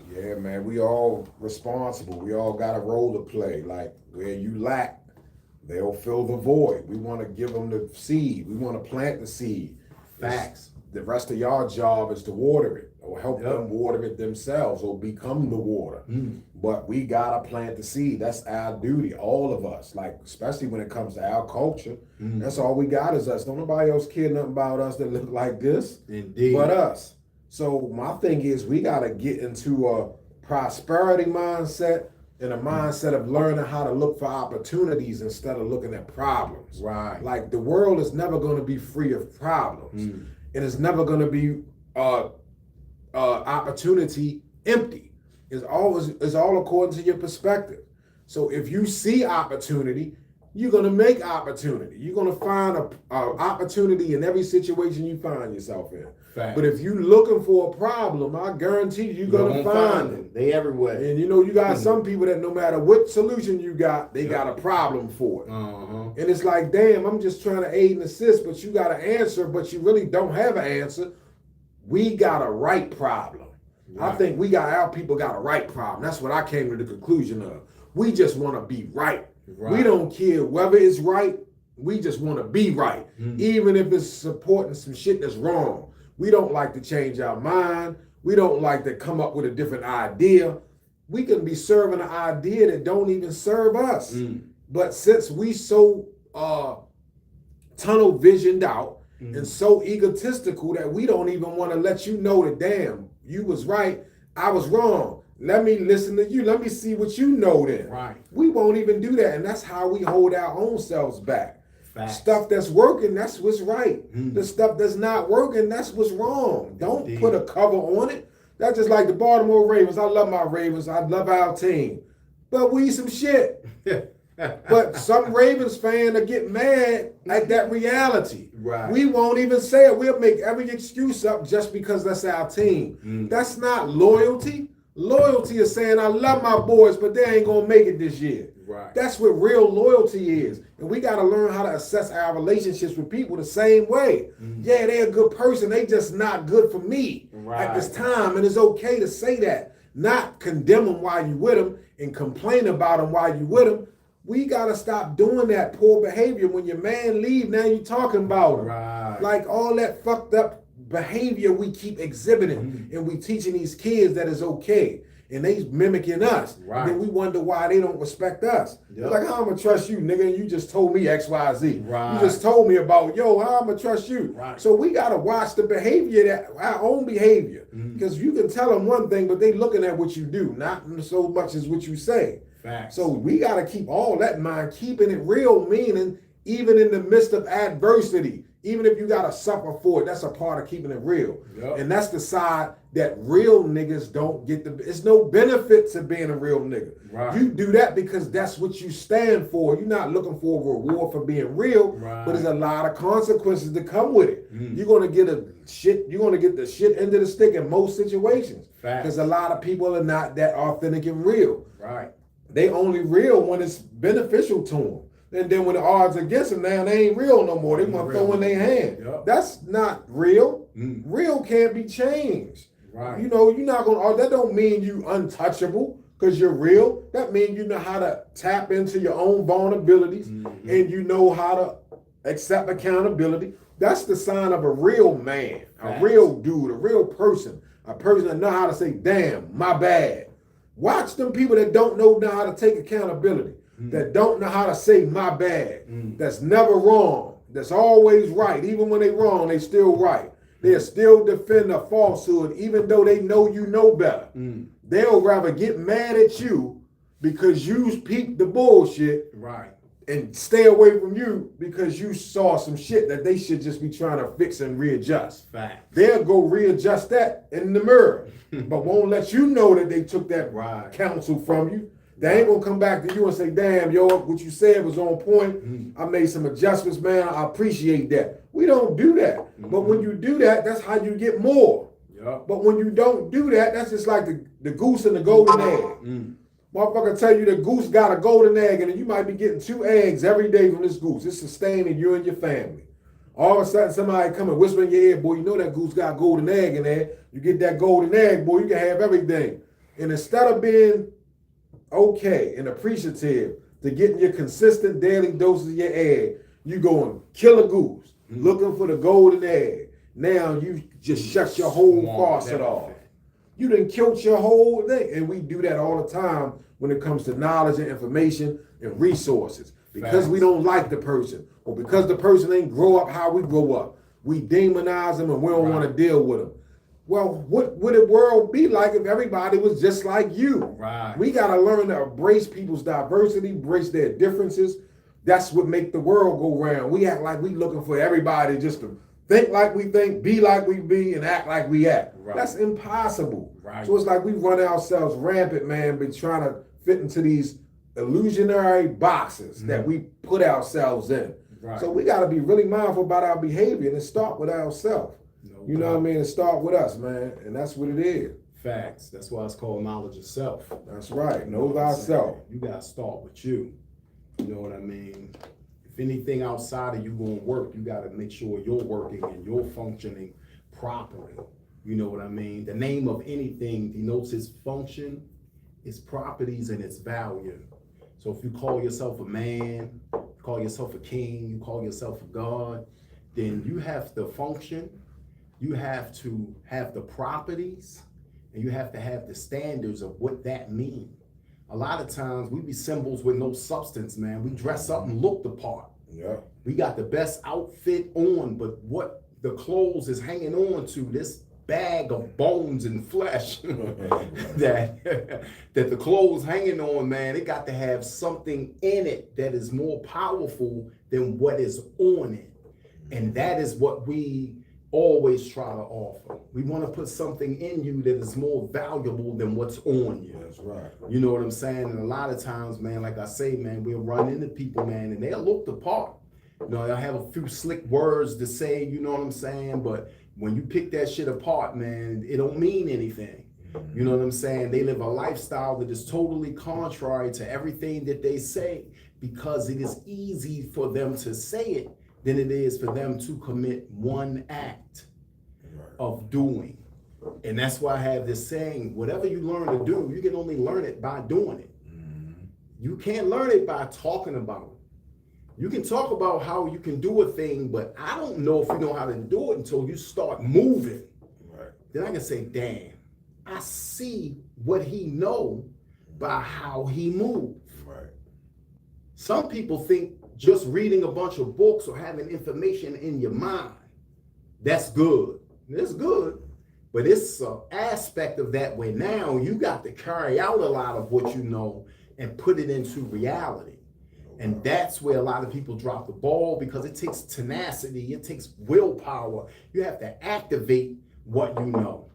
Yeah, man, we all responsible. We all got a role to play. Like where you lack, they'll fill the void. We want to give them the seed. We want to plant the seed. Facts. The rest of y'all job is to water it or help them water it themselves or become the water. But we gotta plant the seed. That's our duty, all of us. Like, especially when it comes to our culture. That's all we got is us. Don't nobody else care nothing about us that look like this. Indeed. But us. So my thing is we gotta get into a prosperity mindset and a mindset of learning how to look for opportunities instead of looking at problems. Right. Like the world is never gonna be free of problems. And it's never gonna be opportunity empty. It's all according to your perspective. So if you see opportunity, you're gonna make opportunity. You're gonna find a opportunity in every situation you find yourself in. Fact. But if you're looking for a problem, I guarantee you're gonna find them. They everywhere. And you know, you got some people that no matter what solution you got, they got a problem for it. And it's like, damn, I'm just trying to aid and assist, but you got an answer, but you really don't have an answer. We got a right problem. Right. I think our people got a right problem. That's what I came to the conclusion of. We just want to be right. We don't care whether it's right. We just want to be right. Even if it's supporting some shit that's wrong. We don't like to change our mind. We don't like to come up with a different idea. We can be serving an idea that don't even serve us. But since we so tunnel visioned out and so egotistical that we don't even want to let you know that, damn, you was right, I was wrong. Let me listen to you. Let me see what you know then. Right. We won't even do that. And that's how we hold our own selves back. Facts. Stuff that's working, that's what's right. The stuff that's not working, that's what's wrong. Don't put a cover on it. That's just like the Baltimore Ravens. I love my Ravens. I love our team. But we some shit. But some Ravens fan will get mad at that reality. Right. We won't even say it. We'll make every excuse up just because that's our team. That's not loyalty. Loyalty is saying, I love my boys, but they ain't going to make it this year. Right. That's what real loyalty is. And we got to learn how to assess our relationships with people the same way. Yeah, they're a good person. They just not good for me at this time. And it's okay to say that. Not condemn them while you with them and complain about them while you with them. We got to stop doing that poor behavior. When your man leave, now you talking about him. Right. Like all that fucked up behavior we keep exhibiting and we teaching these kids that is okay. And they mimicking us. Right. And then we wonder why they don't respect us. Yep. Like, how I'm going to trust you, nigga? And you just told me X, Y, Z. Right. You just told me about, how I'm going to trust you. Right. So we got to watch the behavior, our own behavior. Because you can tell them one thing, but they looking at what you do, not so much as what you say. Facts. So we got to keep all that in mind, keeping it real, meaning even in the midst of adversity, even if you got to suffer for it, that's a part of keeping it real. Yep. And that's the side that real niggas don't get it's no benefit to being a real nigga. Right. You do that because that's what you stand for. You're not looking for a reward for being real, but there's a lot of consequences that come with it. You're gonna get the shit end of the stick in most situations. Because a lot of people are not that authentic and real. Right. They only real when it's beneficial to them. And then when the odds against them now, they ain't real no more. They want to throw in their hand. Yep. That's not real. Real can't be changed. Right. You're not going to, that don't mean you untouchable because you're real. That means you know how to tap into your own vulnerabilities and you know how to accept accountability. That's the sign of a real man, a real dude, a real person, a person that know how to say, damn, my bad. Watch them people that don't know how to take accountability. That don't know how to say my bad, that's never wrong, that's always right. Even when they wrong, they still right. They'll still defend a falsehood, even though they know you know better. They'll rather get mad at you because you peeped the bullshit and stay away from you because you saw some shit that they should just be trying to fix and readjust. They'll go readjust that in the mirror, but won't let you know that they took that counsel from you. They ain't gonna come back to you and say, damn, what you said was on point. I made some adjustments, man. I appreciate that. We don't do that. But when you do that, that's how you get more. But when you don't do that, that's just like the goose and the golden egg. Motherfucker tell you the goose got a golden egg, and you might be getting 2 eggs every day from this goose. It's sustaining you and your family. All of a sudden, somebody come and whisper in your ear, boy, you know that goose got a golden egg in there. You get that golden egg, boy, you can have everything. And instead of being okay and appreciative to getting your consistent daily doses of your egg, you go and kill a goose, looking for the golden egg. Now you just shut your whole faucet off. You done killed your whole thing. And we do that all the time when it comes to knowledge and information and resources. Because we don't like the person, or because the person ain't grow up how we grow up. We demonize them and we don't want to deal with them. Well, what would the world be like if everybody was just like you? Right. We got to learn to embrace people's diversity, embrace their differences. That's what make the world go round. We act like we looking for everybody just to think like we think, be like we be, and act like we act. Right. That's impossible. Right. So it's like we run ourselves rampant, man, but trying to fit into these illusionary boxes that we put ourselves in. Right. So we got to be really mindful about our behavior and start with ourselves. You know what I mean? And start with us, man. And that's what it is. Facts. That's why it's called knowledge of self. That's right. Know thyself. You got to start with you. You know what I mean? If anything outside of you going to work, you got to make sure you're working and you're functioning properly. You know what I mean? The name of anything denotes its function, its properties, and its value. So if you call yourself a man, you call yourself a king, you call yourself a god, then you have to function, you have to have the properties, and you have to have the standards of what that means. A lot of times we be symbols with no substance, man. We dress up and look the part. Yeah. We got the best outfit on, but what the clothes is hanging on to, this bag of bones and flesh that the clothes hanging on, man, it got to have something in it that is more powerful than what is on it. And that is what we always try to offer. We want to put something in you that is more valuable than what's on you. That's right. You know what I'm saying? And a lot of times, man, like I say, man, we'll run into people, man, and they'll look the part. You know, they'll have a few slick words to say, you know what I'm saying? But when you pick that shit apart, man, it don't mean anything. You know what I'm saying? They live a lifestyle that is totally contrary to everything that they say, because it is easy for them to say it than it is for them to commit one act of doing. And that's why I have this saying, whatever you learn to do, you can only learn it by doing it. You can't learn it by talking about it. You can talk about how you can do a thing, but I don't know if you know how to do it until you start moving. Right. Then I can say, damn, I see what he know by how he moves. Right. Some people think just reading a bunch of books or having information in your mind, that's good. It's good, but it's an aspect of that where now you got to carry out a lot of what you know and put it into reality. And that's where a lot of people drop the ball, because it takes tenacity, it takes willpower. You have to activate what you know.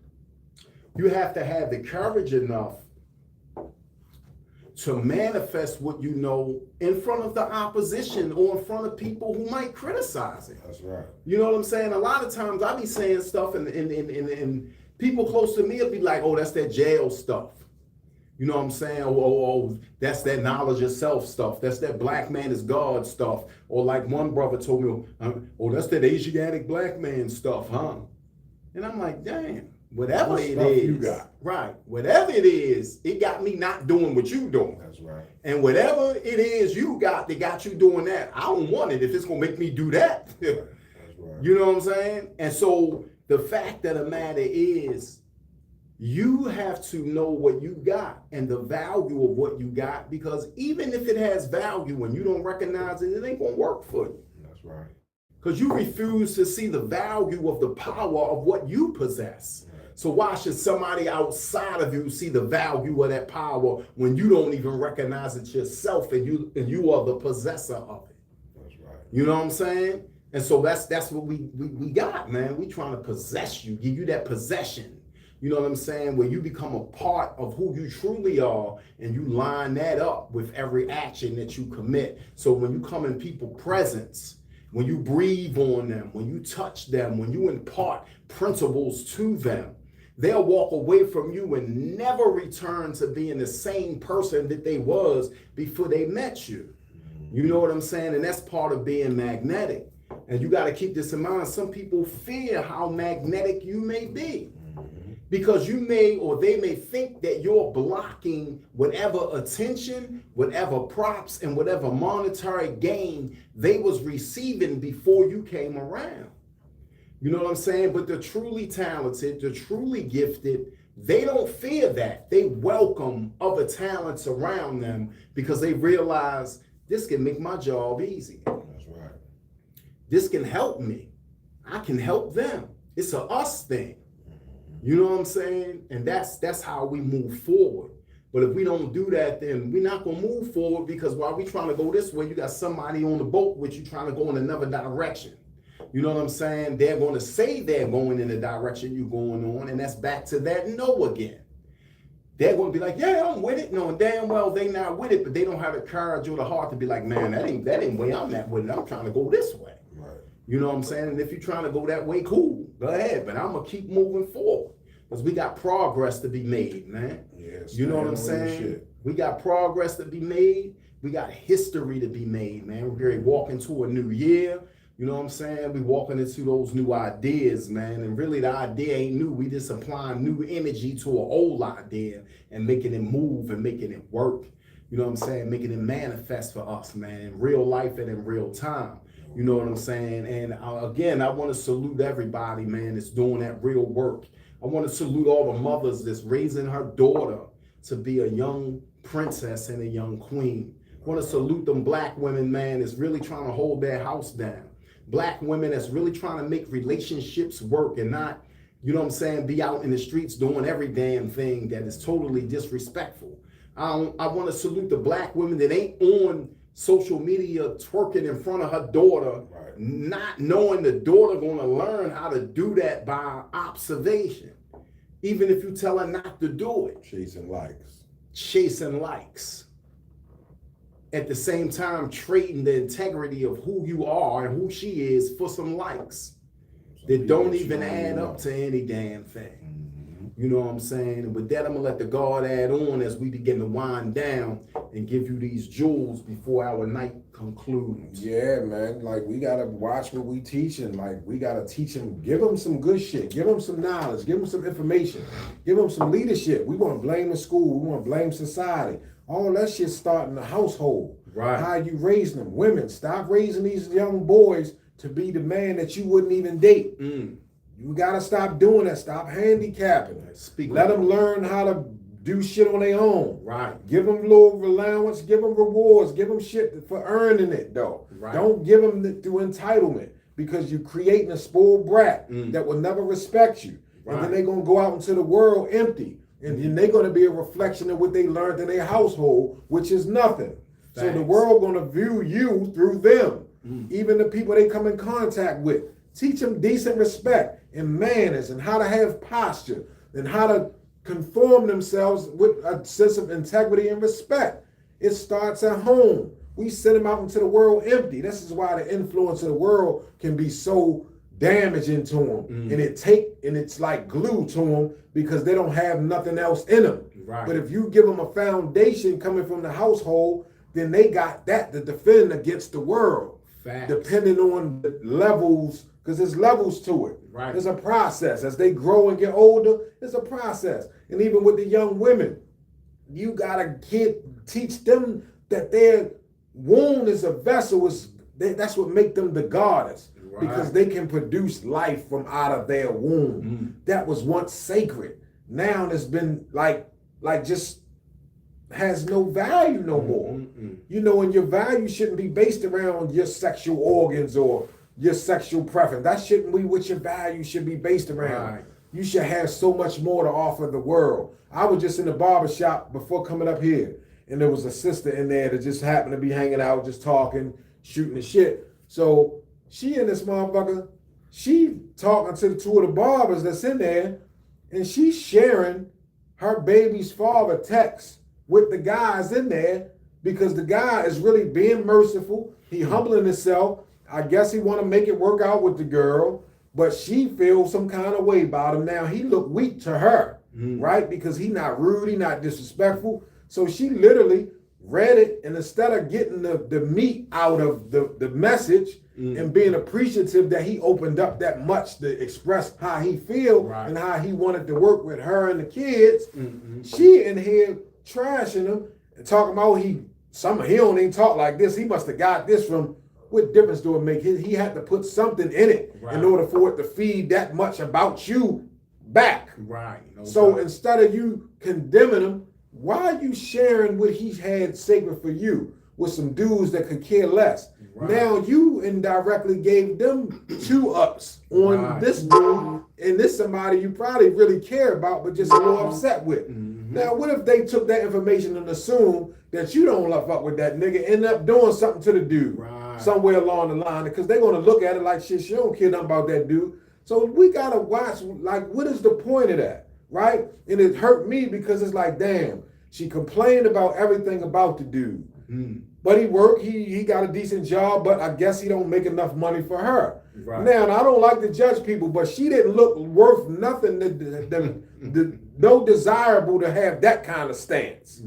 You have to have the courage enough to manifest what you know in front of the opposition or in front of people who might criticize it. That's right. You know what I'm saying? A lot of times I be saying stuff and people close to me will be like, oh, that's that jail stuff. You know what I'm saying? Oh, that's that knowledge of self stuff. That's that black man is God stuff. Or like one brother told me, oh, that's that Asiatic black man stuff, huh? And I'm like, damn, whatever it is, you got. Right, whatever it is, it got me not doing what you doing. That's right. And whatever it is you got that got you doing that, I don't want it if it's gonna make me do that. That's right. You know what I'm saying? And so the fact of the matter is, you have to know what you got and the value of what you got, because even if it has value and you don't recognize it, it ain't gonna work for you. That's right. Because you refuse to see the value of the power of what you possess. Right. So why should somebody outside of you see the value of that power when you don't even recognize it yourself and you are the possessor of it? That's right. You know what I'm saying? And so that's what we got, man. We trying to possess you, give you that possession. You know what I'm saying? Where you become a part of who you truly are, and you line that up with every action that you commit. So when you come in people's presence, when you breathe on them, when you touch them, when you impart principles to them, They'll walk away from you and never return to being the same person that they was before they met you. You know what I'm saying? And that's part of being magnetic. And you got to keep this in mind. Some people fear how magnetic you may be. Because you may, or they may think that you're blocking whatever attention, whatever props, and whatever monetary gain they was receiving before you came around. You know what I'm saying? But the truly talented, the truly gifted, they don't fear that. They welcome other talents around them because they realize this can make my job easy. That's right. This can help me. I can help them. It's a us thing. You know what I'm saying? And that's how we move forward. But if we don't do that, then we're not going to move forward, because while we trying to go this way, you got somebody on the boat with you trying to go in another direction. You know what I'm saying? They're going to say they're going in the direction you're going on, and that's back to that no again. They're going to be like, yeah, I'm with it. Knowing damn well they not with it, but they don't have the courage or the heart to be like, man, that ain't way I'm at with it. I'm trying to go this way. Right. You know what I'm saying? And if you're trying to go that way, cool, go ahead. But I'm going to keep moving forward because we got progress to be made, man. Yes, you know what I'm saying? We got progress to be made. We got history to be made, man. We're going to walk into a new year. You know what I'm saying? We walking into those new ideas, man. And really the idea ain't new. We just applying new energy to an old idea and making it move and making it work. You know what I'm saying? Making it manifest for us, man, in real life and in real time. You know what I'm saying? And again, I want to salute everybody, man, that's doing that real work. I want to salute all the mothers that's raising her daughter to be a young princess and a young queen. I want to salute them black women, man, that's really trying to hold their house down. Black women that's really trying to make relationships work and not, you know what I'm saying, be out in the streets doing every damn thing that is totally disrespectful. I want to salute the black women that ain't on social media twerking in front of her daughter, right, not knowing the daughter going to learn how to do that by observation, even if you tell her not to do it. Chasing likes. Chasing likes. At the same time, trading the integrity of who you are and who she is for some likes that don't even add up to any damn thing. You know what I'm saying? And with that, I'm going to let the God add on as we begin to wind down and give you these jewels before our night concludes. Yeah, man. Like, we got to watch what we teaching. Like, we got to teach them, give them some good shit. Give them some knowledge. Give them some information. Give them some leadership. We want to blame the school. We want to blame society. All that shit start in the household. Right. How you raising them. Women, stop raising these young boys to be the man that you wouldn't even date. You gotta stop doing that. Stop handicapping. Let them learn how to do shit on their own. Right. Give them little allowance. Give them rewards. Give them shit for earning it, though. Right. Don't give them through entitlement, because you're creating a spoiled brat that will never respect you. Right. And then they're gonna go out into the world empty, and then they're gonna be a reflection of what they learned in their household, which is nothing. Thanks. So the world gonna view you through them, even the people they come in contact with. Teach them decent respect and manners and how to have posture and how to conform themselves with a sense of integrity and respect. It starts at home. We send them out into the world empty. This is why the influence of the world can be so damaging to them. And it's like glue to them, because they don't have nothing else in them. Right. But if you give them a foundation coming from the household, then they got that to defend against the world. Facts. Depending on the levels, because there's levels to it. Right. There's a process. As they grow and get older, there's a process. And even with the young women, you gotta teach them that their womb is a vessel. That's what make them the goddess. Right. Because they can produce life from out of their womb. That was once sacred. Now it's been like just has no value no more. You know, and your value shouldn't be based around your sexual organs or your sexual preference. That shouldn't be what your value should be based around. Right. You should have so much more to offer the world. I was just in the barber shop before coming up here, and there was a sister in there that just happened to be hanging out, just talking, shooting the shit. So she and this motherfucker, she talking to the two of the barbers that's in there, and she's sharing her baby's father texts with the guys in there, because the guy is really being merciful. He humbling himself. I guess he want to make it work out with the girl. but she feels some kind of way about him. Now he looked weak to her, right? Because he not rude, he not disrespectful. So she literally read it, and instead of getting the meat out of the message and being appreciative that he opened up that much to express how he feel and how he wanted to work with her and the kids, she in here trashing him and talking about he don't even talk like this. He must have got this from. What difference do it make? He had to put something in it in order for it to feed that much about you back. Right. So instead of you condemning him, why are you sharing what he had sacred for you with some dudes that could care less? Right. Now you indirectly gave them 2 ups on this dude, and this somebody you probably really care about, but just a little upset with. Now, what if they took that information and assume that you don't fuck with that nigga, end up doing something to the dude somewhere along the line? Because they're gonna look at it like shit, she don't care nothing about that dude. So we gotta watch, like, what is the point of that, right? And it hurt me because it's like, damn, she complained about everything about the dude. But he worked, he got a decent job, but I guess he don't make enough money for her. Now, and I don't like to judge people, but she didn't look worth nothing, no desirable to have that kind of stance.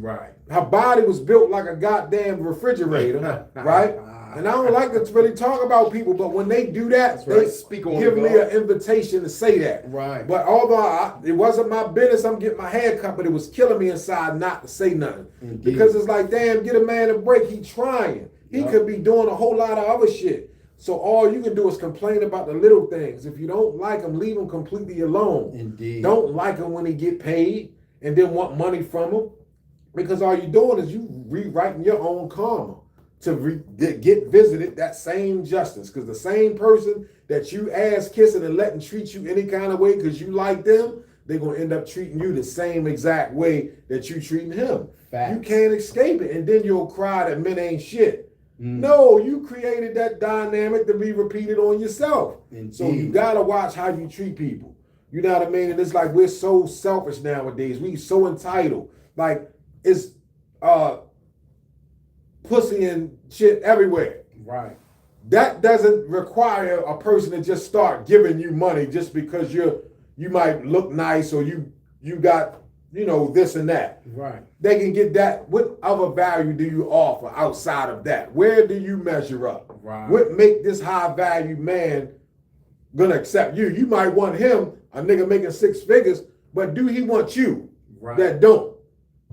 Her body was built like a goddamn refrigerator, right? And I don't like to really talk about people, but when they do that, they give me an invitation to say that. But although it wasn't my business, I'm getting my hair cut, but it was killing me inside not to say nothing. Because it's like, damn, get a man a break. He trying. He could be doing a whole lot of other shit. So all you can do is complain about the little things. If you don't like him, leave him completely alone. Don't like him when he get paid and then want money from him. Because all you're doing is you rewriting your own karma to get visited that same justice. Because the same person that you ass kissing and letting treat you any kind of way because you like them, they're going to end up treating you the same exact way that you treating him. You can't escape it. And then you'll cry that men ain't shit. No, you created that dynamic to be repeated on yourself. So you got to watch how you treat people. You know what I mean? And it's like we're so selfish nowadays. We so entitled. Like it's pussy and shit everywhere. That doesn't require a person to just start giving you money just because you might look nice or you got, you know, this and that. They can get that. What other value do you offer outside of that? Where do you measure up? What make this high value man gonna accept you? You might want him, a nigga making 6 figures, but do he want you? That don't.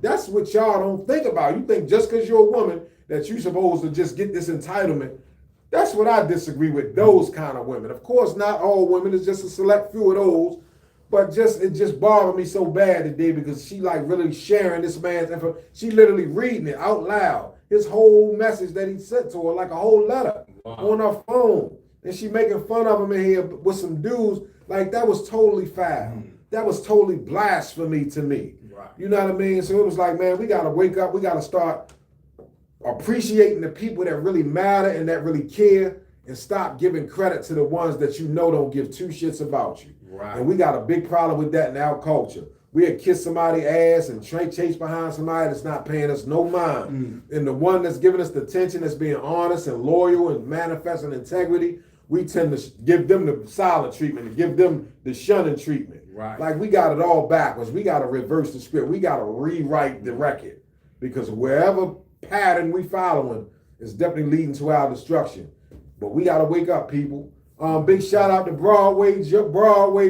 That's what y'all don't think about. You think just because you're a woman that you supposed to just get this entitlement. That's what I disagree with, those kind of women. Of course, not all women. It's just a select few of those. But it just bothered me so bad today because she like really sharing this man's info. She literally reading it out loud. His whole message that he sent to her, like a whole letter on her phone. And she making fun of him in here with some dudes. Like that was totally foul. That was totally blasphemy to me. You know what I mean? So it was like, man, we got to wake up. We got to start appreciating the people that really matter and that really care and stop giving credit to the ones that you know don't give 2 shits about you. And we got a big problem with that in our culture. We'll kiss somebody's ass and chase behind somebody that's not paying us no mind. And the one that's giving us the attention, that's being honest and loyal and manifesting integrity, we tend to give them the silent treatment and give them the shunning treatment. Like we got it all backwards. We got to reverse the script. We got to rewrite the record because wherever pattern we following is definitely leading to our destruction. But we got to wake up, people. Big shout out to Broadway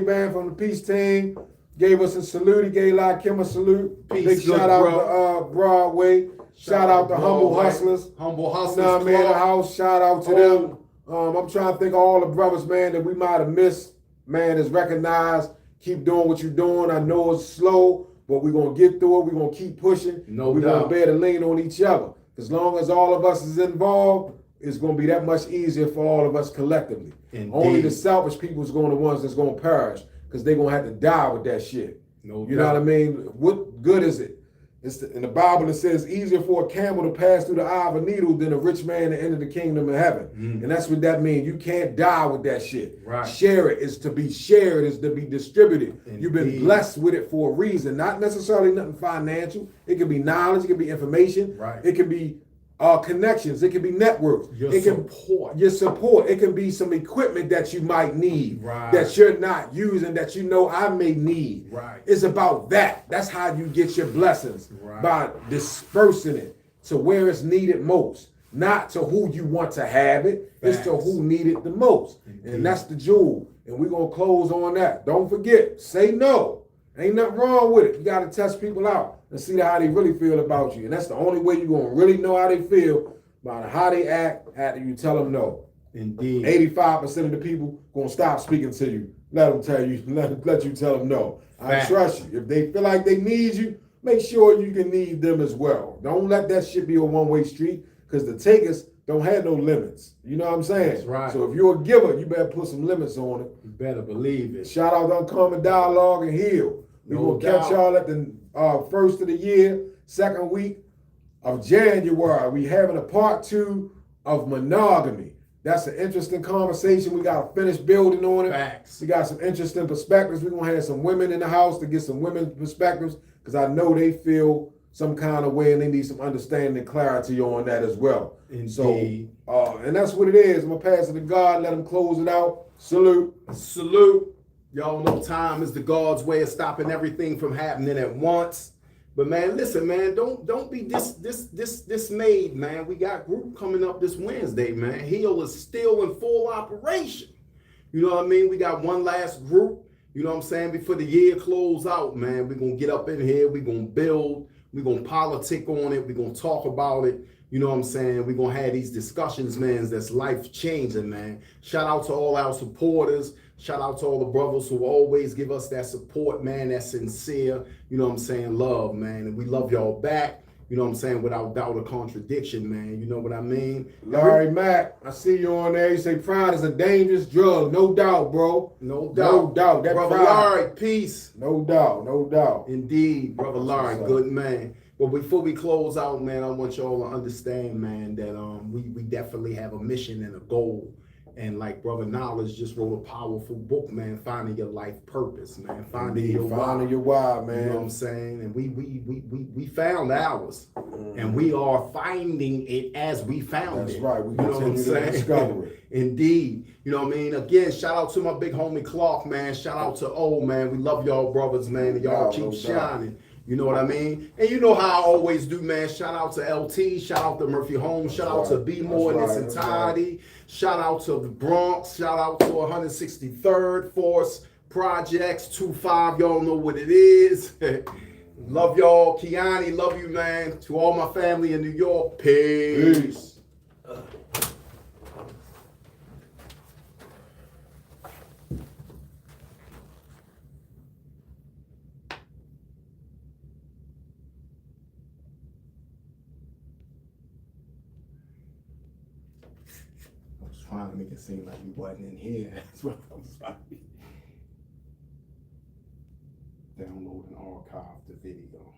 band from the Peace Team. Gave us a salute. He gave Kim a salute. Big shout out to Broadway. Shout out to Humble Hustlers. Humble Hustlers. Now, man, the house. Shout out to them. I'm trying to think of all the brothers, man, that we might have missed. Man, is recognized. Keep doing what you're doing. I know it's slow, but we're going to get through it. We're going to keep pushing. We're going to bear the lean on each other. As long as all of us is involved, it's going to be that much easier for all of us collectively. Only the selfish people is going to be the ones that's going to perish because they're going to have to die with that shit. You know what I mean? What good is it? In the Bible, it says easier for a camel to pass through the eye of a needle than a rich man to enter the kingdom of heaven. And that's what that means. You can't die with that shit. Share it is to be shared, is to be distributed. You've been blessed with it for a reason, not necessarily nothing financial. It could be knowledge, it could be information, it could be connections. It can be networks. Your It can support. your support. It can be some equipment that you might need Right. that you're not using that you know I may need. Right. It's about that. That's how you get your blessings, Right. by dispersing it to where it's needed most, not to who you want to have it. It's to Facts. who need it the most. Indeed. And that's the jewel. And we're gonna close on that. Don't forget, say no. Ain't nothing wrong with it. You gotta test people out and see how they really feel about you. And that's the only way you're gonna really know how they feel, about how they act after you tell them no. Indeed. 85% of the people gonna stop speaking to you. Let them tell you, let you tell them no. I Facts. trust you. If they feel like they need you, make sure you can need them as well. Don't let that shit be a one-way street, because the takers don't have no limits. You know what I'm saying? That's right. So if you're a giver, you better put some limits on it. You better believe it. Shout out to Uncommon Dialogue and Heal. We're No going to catch doubt. y'all at the first of the year, second week of January. We having a part 2 of monogamy. That's an interesting conversation. We got to finish building on it. Facts. We got some interesting perspectives. We're going to have some women in the house to get some women's perspectives, because I know they feel some kind of way and they need some understanding and clarity on that as well. Indeed. So, and that's what it is. I'm going to pass it to God, let him close it out. Salute. Salute. Y'all know time is the God's way of stopping everything from happening at once. But man, listen, man, don't be dismayed, man. We got group coming up this Wednesday, man. Heal is still in full operation. You know what I mean? We got one last group, you know what I'm saying, before the year close out, man. We're gonna get up in here, we're gonna build, we're gonna politic on it, we're gonna talk about it. You know what I'm saying? We're going to have these discussions, man, that's life-changing, man. Shout out to all our supporters. Shout out to all the brothers who always give us that support, man, that sincere, you know what I'm saying, love, man. And we love y'all back, you know what I'm saying, without doubt or contradiction, man. You know what I mean? Larry Mack, I see you on there. You say pride is a dangerous drug. No doubt, bro. No doubt. No doubt. That Brother pride. Larry, peace. No doubt. No doubt. Indeed, Brother Larry, what's up. good man. But before we close out, man, I want y'all to understand, man, that we definitely have a mission and a goal. And like Brother Knowledge just wrote a powerful book, man, finding your life purpose, man. Finding your why, man. You know what I'm saying? And we found ours. And we are finding it as we found That's it. right. We You know what I'm continue to saying? discover it. Indeed. You know what I mean? Again, shout out to my big homie Clark, man. Shout out to O, man. We love y'all brothers, man. And y'all keep shining. You know what I mean? And you know how I always do, man. Shout out to LT. Shout out to Murphy Holmes. Shout out to B More in its entirety. Shout out to the Bronx. Shout out to 163rd Force Projects 25. Y'all know what it is. Love y'all. Kiani, love you, man. To all my family in New York. Peace. Trying to make it seem like we wasn't in here. That's what I'm sorry. Download and archive the video.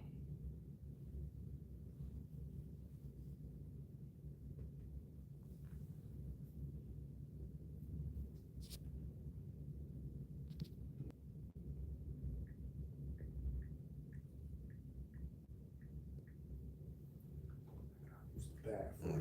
Use the bathroom.